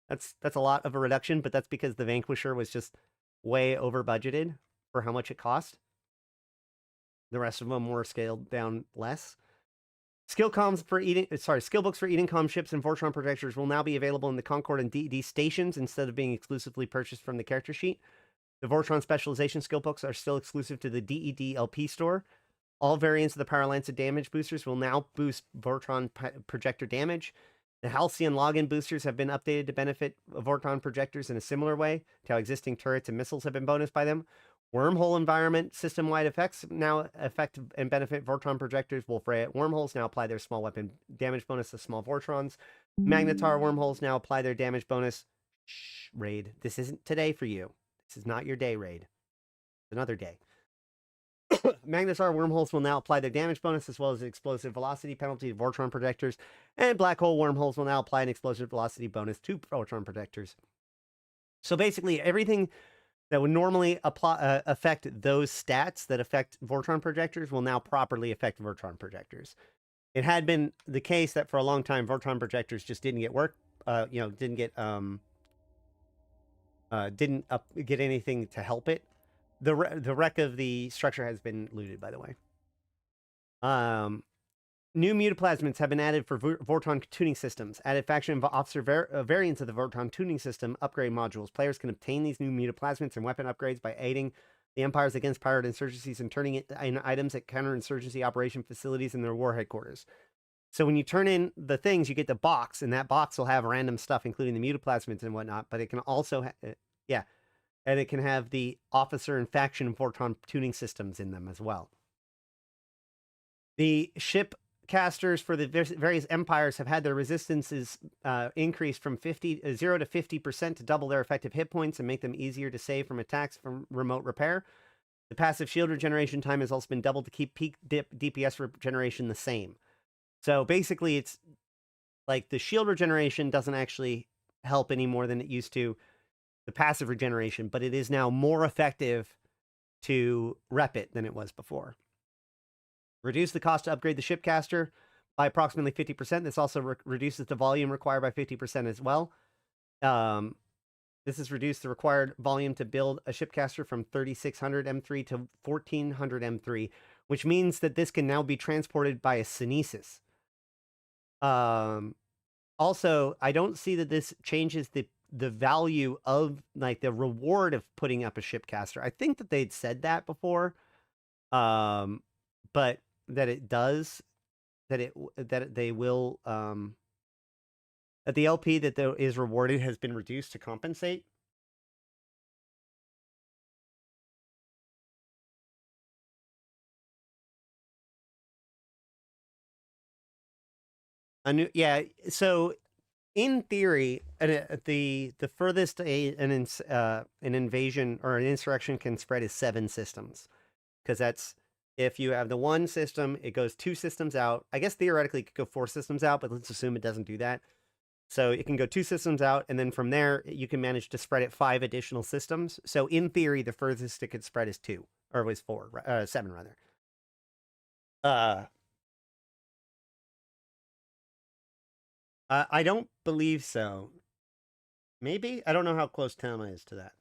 that's a lot of a reduction, but that's because the Vanquisher was just way over budgeted for how much it cost. The rest of them were scaled down less. Skill books for Edencom ships and Vortron projectors will now be available in the Concord and DED stations instead of being exclusively purchased from the character sheet. The Vortron specialization skill books are still exclusive to the DED LP store. All variants of the Power damage boosters will now boost Vortron projector damage. The Halcyon login boosters have been updated to benefit Vortron projectors in a similar way to how existing turrets and missiles have been bonused by them. Wormhole environment system-wide effects now affect and benefit Vortron projectors. Wolf-Ray wormholes now apply their small weapon damage bonus to small Vortrons. Magnetar wormholes now apply their damage bonus. Shh, Raid. This isn't today for you. This is not your day, Raid. It's another day. Magnetar wormholes will now apply their damage bonus as well as an explosive velocity penalty to Vortron projectors. And black hole wormholes will now apply an explosive velocity bonus to Vortron projectors. So basically everything that would normally affect those stats that affect Vortron projectors will now properly affect Vortron projectors. It had been the case that for a long time Vortron projectors just didn't get didn't get anything to help it. The wreck of the structure has been looted, by the way. New mutaplasmids have been added for Vortron tuning systems. Added faction and officer variants of the Vortron tuning system upgrade modules. Players can obtain these new mutaplasmids and weapon upgrades by aiding the empires against pirate insurgencies and turning it in items at counterinsurgency operation facilities in their war headquarters. So when you turn in the things, you get the box, and that box will have random stuff, including the mutaplasmids and whatnot, but it can also, and it can have the officer and faction Vortron tuning systems in them as well. The ship casters for the various empires have had their resistances increased from 0 to 50% to double their effective hit points and make them easier to save from attacks from remote repair. The passive shield regeneration time has also been doubled to keep peak DPS regeneration the same. So basically it's like the shield regeneration doesn't actually help any more than it used to, the passive regeneration, but it is now more effective to rep it than it was before. Reduce the cost to upgrade the shipcaster by approximately 50%. This also reduces the volume required by 50% as well. This has reduced the required volume to build a shipcaster from 3,600 M3 to 1,400 M3, which means that this can now be transported by a Synesis. Also, I don't see that this changes the value of, like, the reward of putting up a shipcaster. I think that they'd said that before, but that it does, that they will, that the LP that is rewarded has been reduced to compensate. Yeah, so in theory, the furthest an invasion or an insurrection can spread is 7 systems, because that's, if you have the one system, it goes 2 systems out. I guess theoretically it could go 4 systems out, but let's assume it doesn't do that. So it can go 2 systems out, and then from there you can manage to spread it 5 additional systems. So in theory, the furthest it could spread is 2, or it was 7 rather. I don't believe so. Maybe? I don't know how close Tama is to that.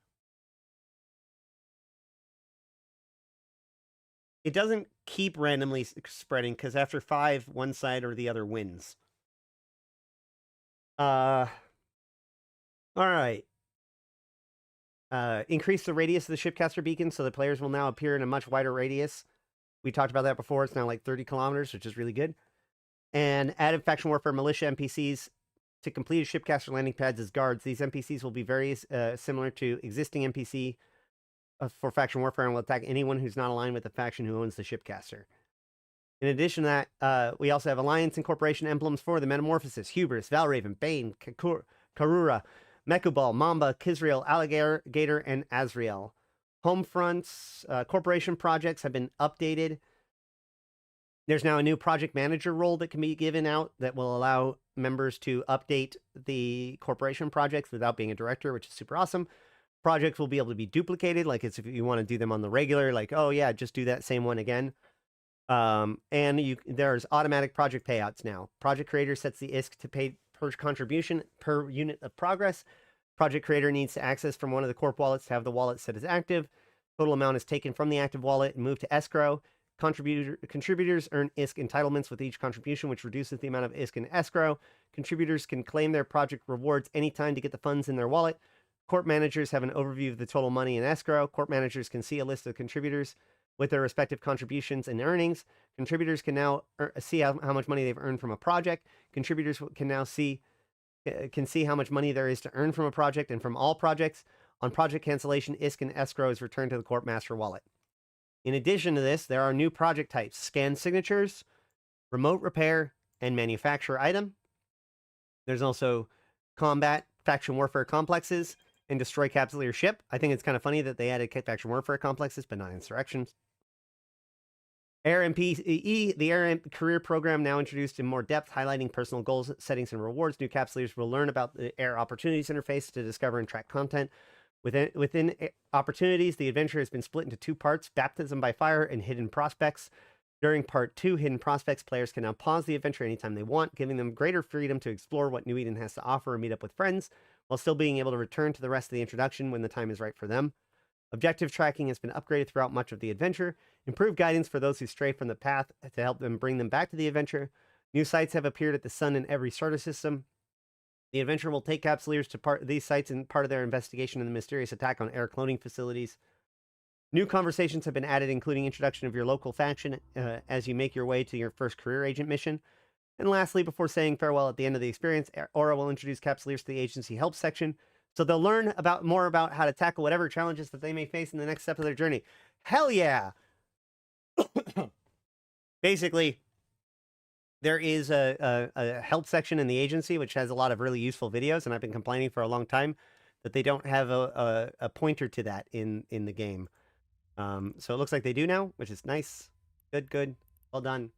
It doesn't keep randomly spreading, because after 5, one side or the other wins. Alright. Increase the radius of the shipcaster beacon so the players will now appear in a much wider radius. We talked about that before. It's now like 30 kilometers, which is really good. And added faction warfare militia NPCs to complete shipcaster landing pads as guards. These NPCs will be very similar to existing NPC for faction warfare and will attack anyone who's not aligned with the faction who owns the shipcaster. In addition to that, we also have Alliance and Corporation emblems for the Metamorphosis, Hubris, Valraven, Bane, Karura, Mekubal, Mamba, Kizrael, Alligator, and Azrael. Homefronts, Corporation projects have been updated. There's now a new project manager role that can be given out that will allow members to update the corporation projects without being a director, which is super awesome. Projects will be able to be duplicated, like it's if you want to do them on the regular, like, oh yeah, just do that same one again. And there's automatic project payouts now. Project creator sets the ISK to pay per contribution per unit of progress. Project creator needs to access from one of the corp wallets to have the wallet set as active. Total amount is taken from the active wallet and moved to escrow. Contributors earn ISK entitlements with each contribution, which reduces the amount of ISK in escrow. Contributors can claim their project rewards anytime to get the funds in their wallet. Corp managers have an overview of the total money in escrow. Corp managers can see a list of contributors with their respective contributions and earnings. Contributors can now see how much money they've earned from a project. Contributors can now see how much money there is to earn from a project and from all projects. On project cancellation, ISK and escrow is returned to the Corp Master wallet. In addition to this, there are new project types: scan signatures, remote repair, and manufacture item. There's also combat, faction warfare complexes, and destroy capsuleer ship. I think it's kind of funny that they added faction warfare complexes, but not insurrections. Air MPE, the Air career program now introduced in more depth, highlighting personal goals, settings, and rewards. New capsuleers will learn about the Air opportunities interface to discover and track content. Within opportunities, the adventure has been split into two parts: Baptism by Fire and Hidden Prospects. During Part 2, Hidden Prospects, players can now pause the adventure anytime they want, giving them greater freedom to explore what New Eden has to offer and meet up with friends, while still being able to return to the rest of the introduction when the time is right for them. Objective tracking has been upgraded throughout much of the adventure. Improved guidance for those who stray from the path to help them bring them back to the adventure. New sites have appeared at the sun in every starter system. The adventure will take capsuleers to these sites in part of their investigation in the mysterious attack on air cloning facilities. New conversations have been added, including introduction of your local faction as you make your way to your first career agent mission. And lastly, before saying farewell at the end of the experience, Aura will introduce capsuleers to the agency help section, so they'll learn more about how to tackle whatever challenges that they may face in the next step of their journey. Hell yeah! Basically, there is a help section in the agency, which has a lot of really useful videos, and I've been complaining for a long time that they don't have a pointer to that in the game. So it looks like they do now, which is nice. Good. Well done.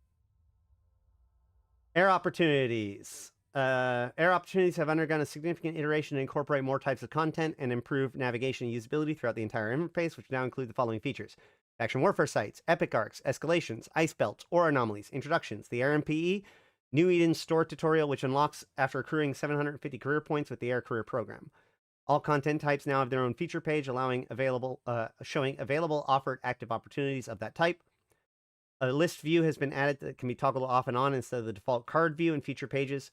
Air opportunities. Air opportunities have undergone a significant iteration to incorporate more types of content and improve navigation and usability throughout the entire interface, which now include the following features: faction warfare sites, epic arcs, escalations, ice belts, or anomalies, introductions, the Air MPE, New Eden store tutorial, which unlocks after accruing 750 career points with the Air career program. All content types now have their own feature page, showing available offered active opportunities of that type. A list view has been added that can be toggled off and on instead of the default card view in feature pages.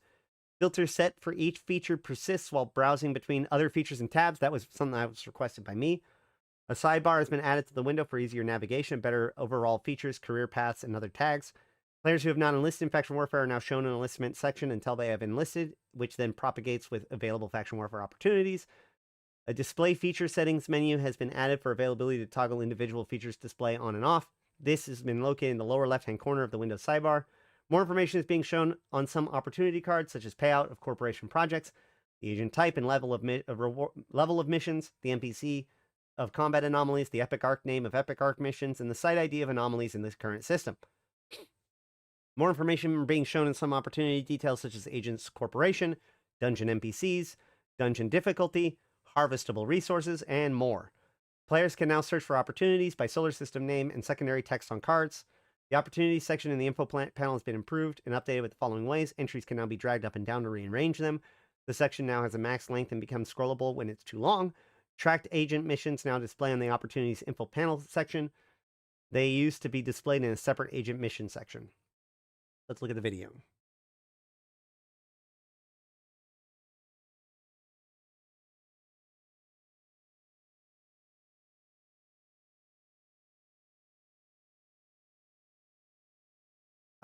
Filter set for each feature persists while browsing between other features and tabs. That was something that was requested by me. A sidebar has been added to the window for easier navigation, better overall features, career paths, and other tags. Players who have not enlisted in faction warfare are now shown an enlistment section until they have enlisted, which then propagates with available faction warfare opportunities. A display feature settings menu has been added for availability to toggle individual features display on and off. This has been located in the lower left-hand corner of the Windows sidebar. More information is being shown on some opportunity cards, such as payout of corporation projects, the agent type and level of missions, the NPC of combat anomalies, the epic arc name of epic arc missions, and the site ID of anomalies in this current system. More information being shown in some opportunity details, such as agents corporation, dungeon NPCs, dungeon difficulty, harvestable resources, and more. Players can now search for opportunities by solar system name and secondary text on cards. The opportunities section in the info panel has been improved and updated with the following ways. Entries can now be dragged up and down to rearrange them. The section now has a max length and becomes scrollable when it's too long. Tracked agent missions now display on the opportunities info panel section. They used to be displayed in a separate agent mission section. Let's look at the video.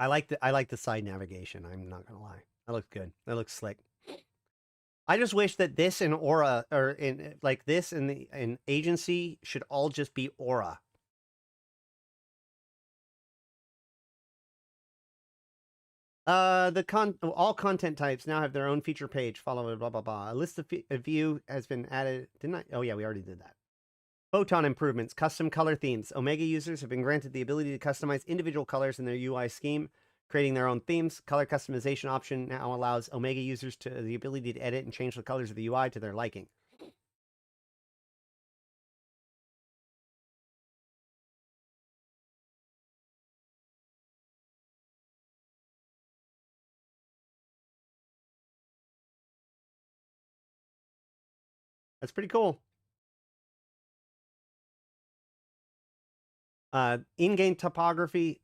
I like the side navigation. I'm not gonna lie. That looks good. That looks slick. I just wish that this and Aura, or in like this and the agency should all just be Aura. All content types now have their own feature page. Follow blah blah blah. A list of view has been added. Didn't I? Oh yeah, we already did that. Photon improvements, custom color themes. Omega users have been granted the ability to customize individual colors in their UI scheme, creating their own themes. Color customization option now allows Omega users the ability to edit and change the colors of the UI to their liking. That's pretty cool. In-game topography,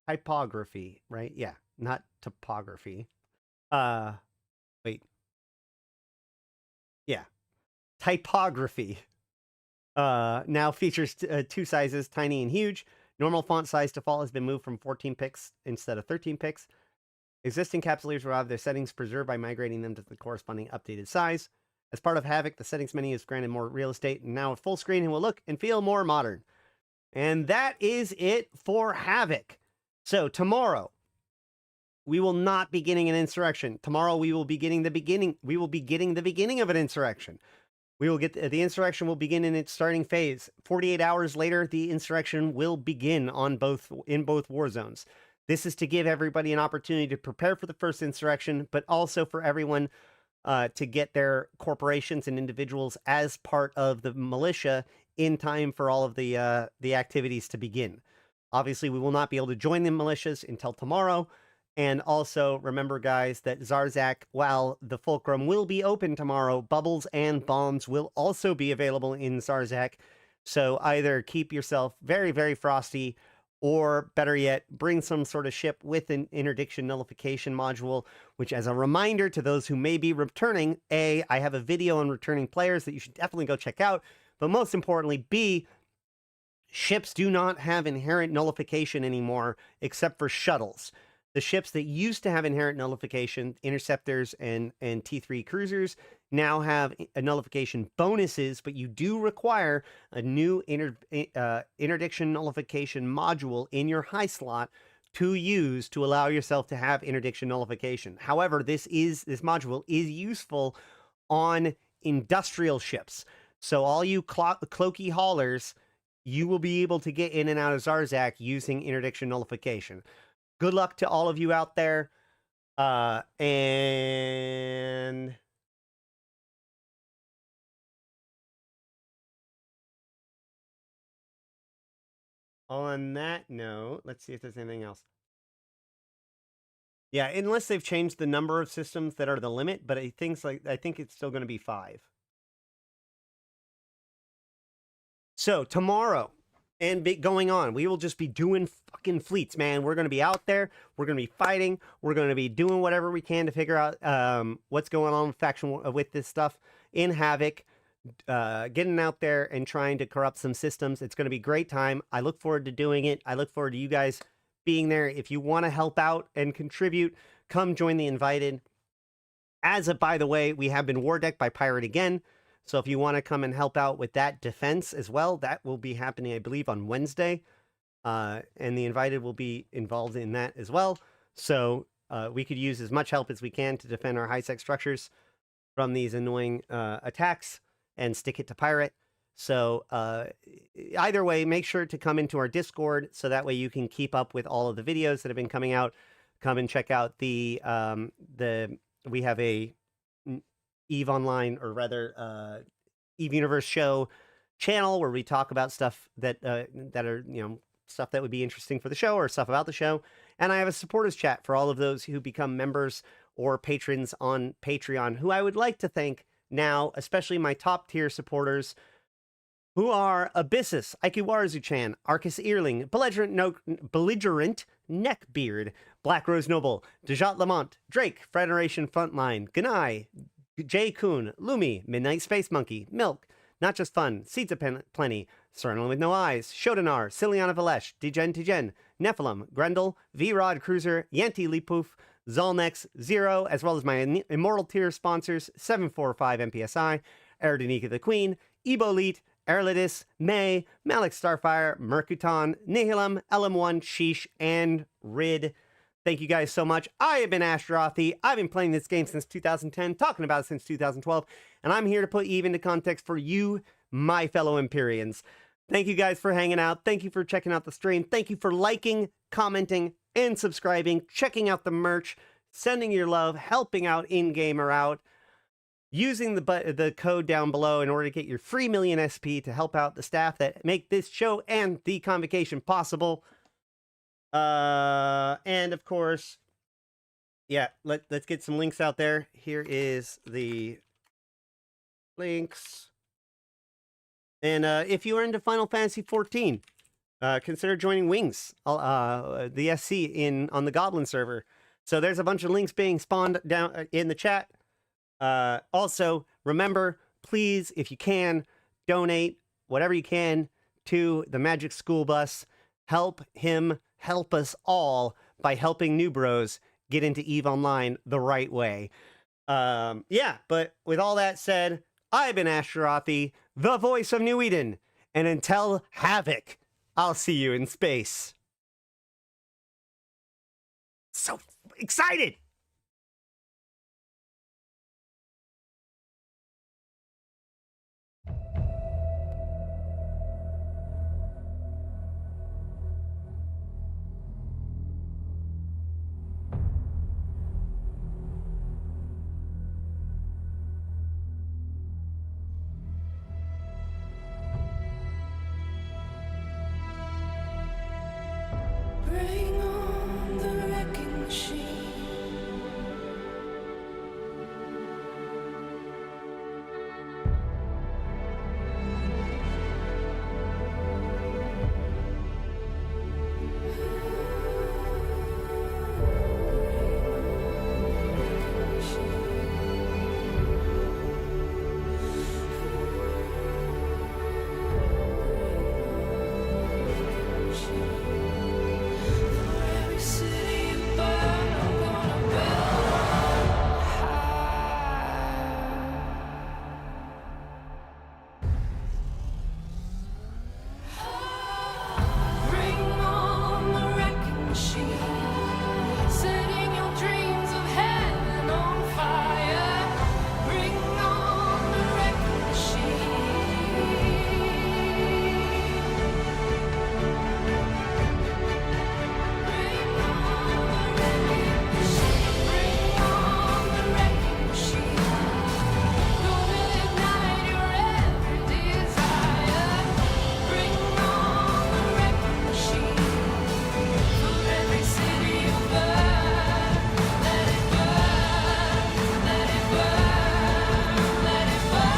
typography, right? Yeah, not topography. Wait. Yeah. Typography. Now features two sizes, tiny and huge. Normal font size default has been moved from 14 pixels instead of 13 pixels. Existing capsulators will have their settings preserved by migrating them to the corresponding updated size. As part of Havoc, the settings menu is granted more real estate, and now a full screen and will look and feel more modern. And that is it for Havoc. So tomorrow, we will not be getting an insurrection. Tomorrow, we will be getting the beginning. We will be getting the beginning of an insurrection. We will get the insurrection will begin in its starting phase. 48 hours later, the insurrection will begin in both war zones. This is to give everybody an opportunity to prepare for the first insurrection, but also for everyone to get their corporations and individuals as part of the militia in time for all of the activities to begin. Obviously, we will not be able to join the militias until tomorrow. And also, remember, guys, that Zarzakh, while the Fulcrum will be open tomorrow, bubbles and bombs will also be available in Zarzakh. So either keep yourself very, very frosty, or better yet, bring some sort of ship with an interdiction nullification module, which, as a reminder to those who may be returning, A, I have a video on returning players that you should definitely go check out. But most importantly, B, ships do not have inherent nullification anymore, except for shuttles. The ships that used to have inherent nullification, interceptors and T3 cruisers, now have a nullification bonuses, but you do require a new interdiction nullification module in your high slot to use to allow yourself to have interdiction nullification. However, this module is useful on industrial ships. So all you cloaky haulers, you will be able to get in and out of Zarzakh using interdiction nullification. Good luck to all of you out there. And on that note, let's see if there's anything else. Yeah, unless they've changed the number of systems that are the limit, but I think it's still going to be 5. So tomorrow, and going on, we will just be doing fucking fleets, man. We're going to be out there. We're going to be fighting. We're going to be doing whatever we can to figure out what's going on with this stuff in Havoc. Getting out there and trying to corrupt some systems. It's going to be a great time. I look forward to doing it. I look forward to you guys being there. If you want to help out and contribute, come join the Invited. By the way, we have been war decked by Pirate again. So if you want to come and help out with that defense as well, that will be happening, I believe, on Wednesday. And the Invited will be involved in that as well. So we could use as much help as we can to defend our high-sec structures from these annoying attacks and stick it to Pirate. So either way, make sure to come into our Discord so that way you can keep up with all of the videos that have been coming out. Come and check out we have a EVE Online, or rather EVE Universe show channel where we talk about stuff that are, stuff that would be interesting for the show or stuff about the show. And I have a supporters chat for all of those who become members or patrons on Patreon, who I would like to thank now, especially my top tier supporters, who are Abyssus, Aikawarazu Chan, Arkas Ilring, Belligerent Neckbeard, Black Rose Noble, Dajat Lemmont, Drake, Federation Frontline, Ganai, Jay Kuhn, Lumi, Midnight Space Monkey, Milk, Not Just Fun, Seeds of Plenty, Cernal with No Eyes, Sho'Danar, Syliana Vel'ash, Tgen Tgen, Nephilim, Grendel, V-Rod Cruiser, Yantey Lepouf, Zaul Nex, Zero, as well as my Immortal Tier sponsors, 745 MPSI, Arydanika the Queen, Ebo1337, Erlidis, May, Malak Starfire, Merc Utan, Nihilum, LM1, Sheesh, and Rid. Thank you guys so much. I have been Ashtarothi. I've been playing this game since 2010, talking about it since 2012, and I'm here to put Eve into context for you, my fellow Empyreans. Thank you guys for hanging out. Thank you for checking out the stream. Thank you for liking, commenting, and subscribing, checking out the merch, sending your love, helping out in-game or out, using the code down below in order to get your free million SP to help out the staff that make this show and the convocation possible. And of course, yeah, let's get some links out there. Here is the links. And if you are into Final Fantasy 14, consider joining Wings, the SC on the Goblin server. So there's a bunch of links being spawned down in the chat. Also, remember, please, if you can, donate whatever you can to the Magic School Bus. Help him help us all by helping New Bros get into EVE Online the right way. Yeah, but with all that said, I've been Ashtarothi, the voice of New Eden, and until Havoc, I'll see you in space. So excited! Bring on the wrecking machine. Every city you burn, I'm gonna build high. Bring on the wrecking machine, setting your dreams of heaven on fire. Bring on the wrecking machine. Bring on the wrecking machine. Bring on the wrecking machine. Gonna ignite your every desire. Bring on the wrecking machine. For every city you burn, let it burn, let it burn, let it burn.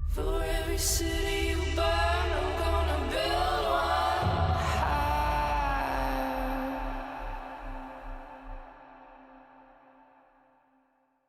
For every city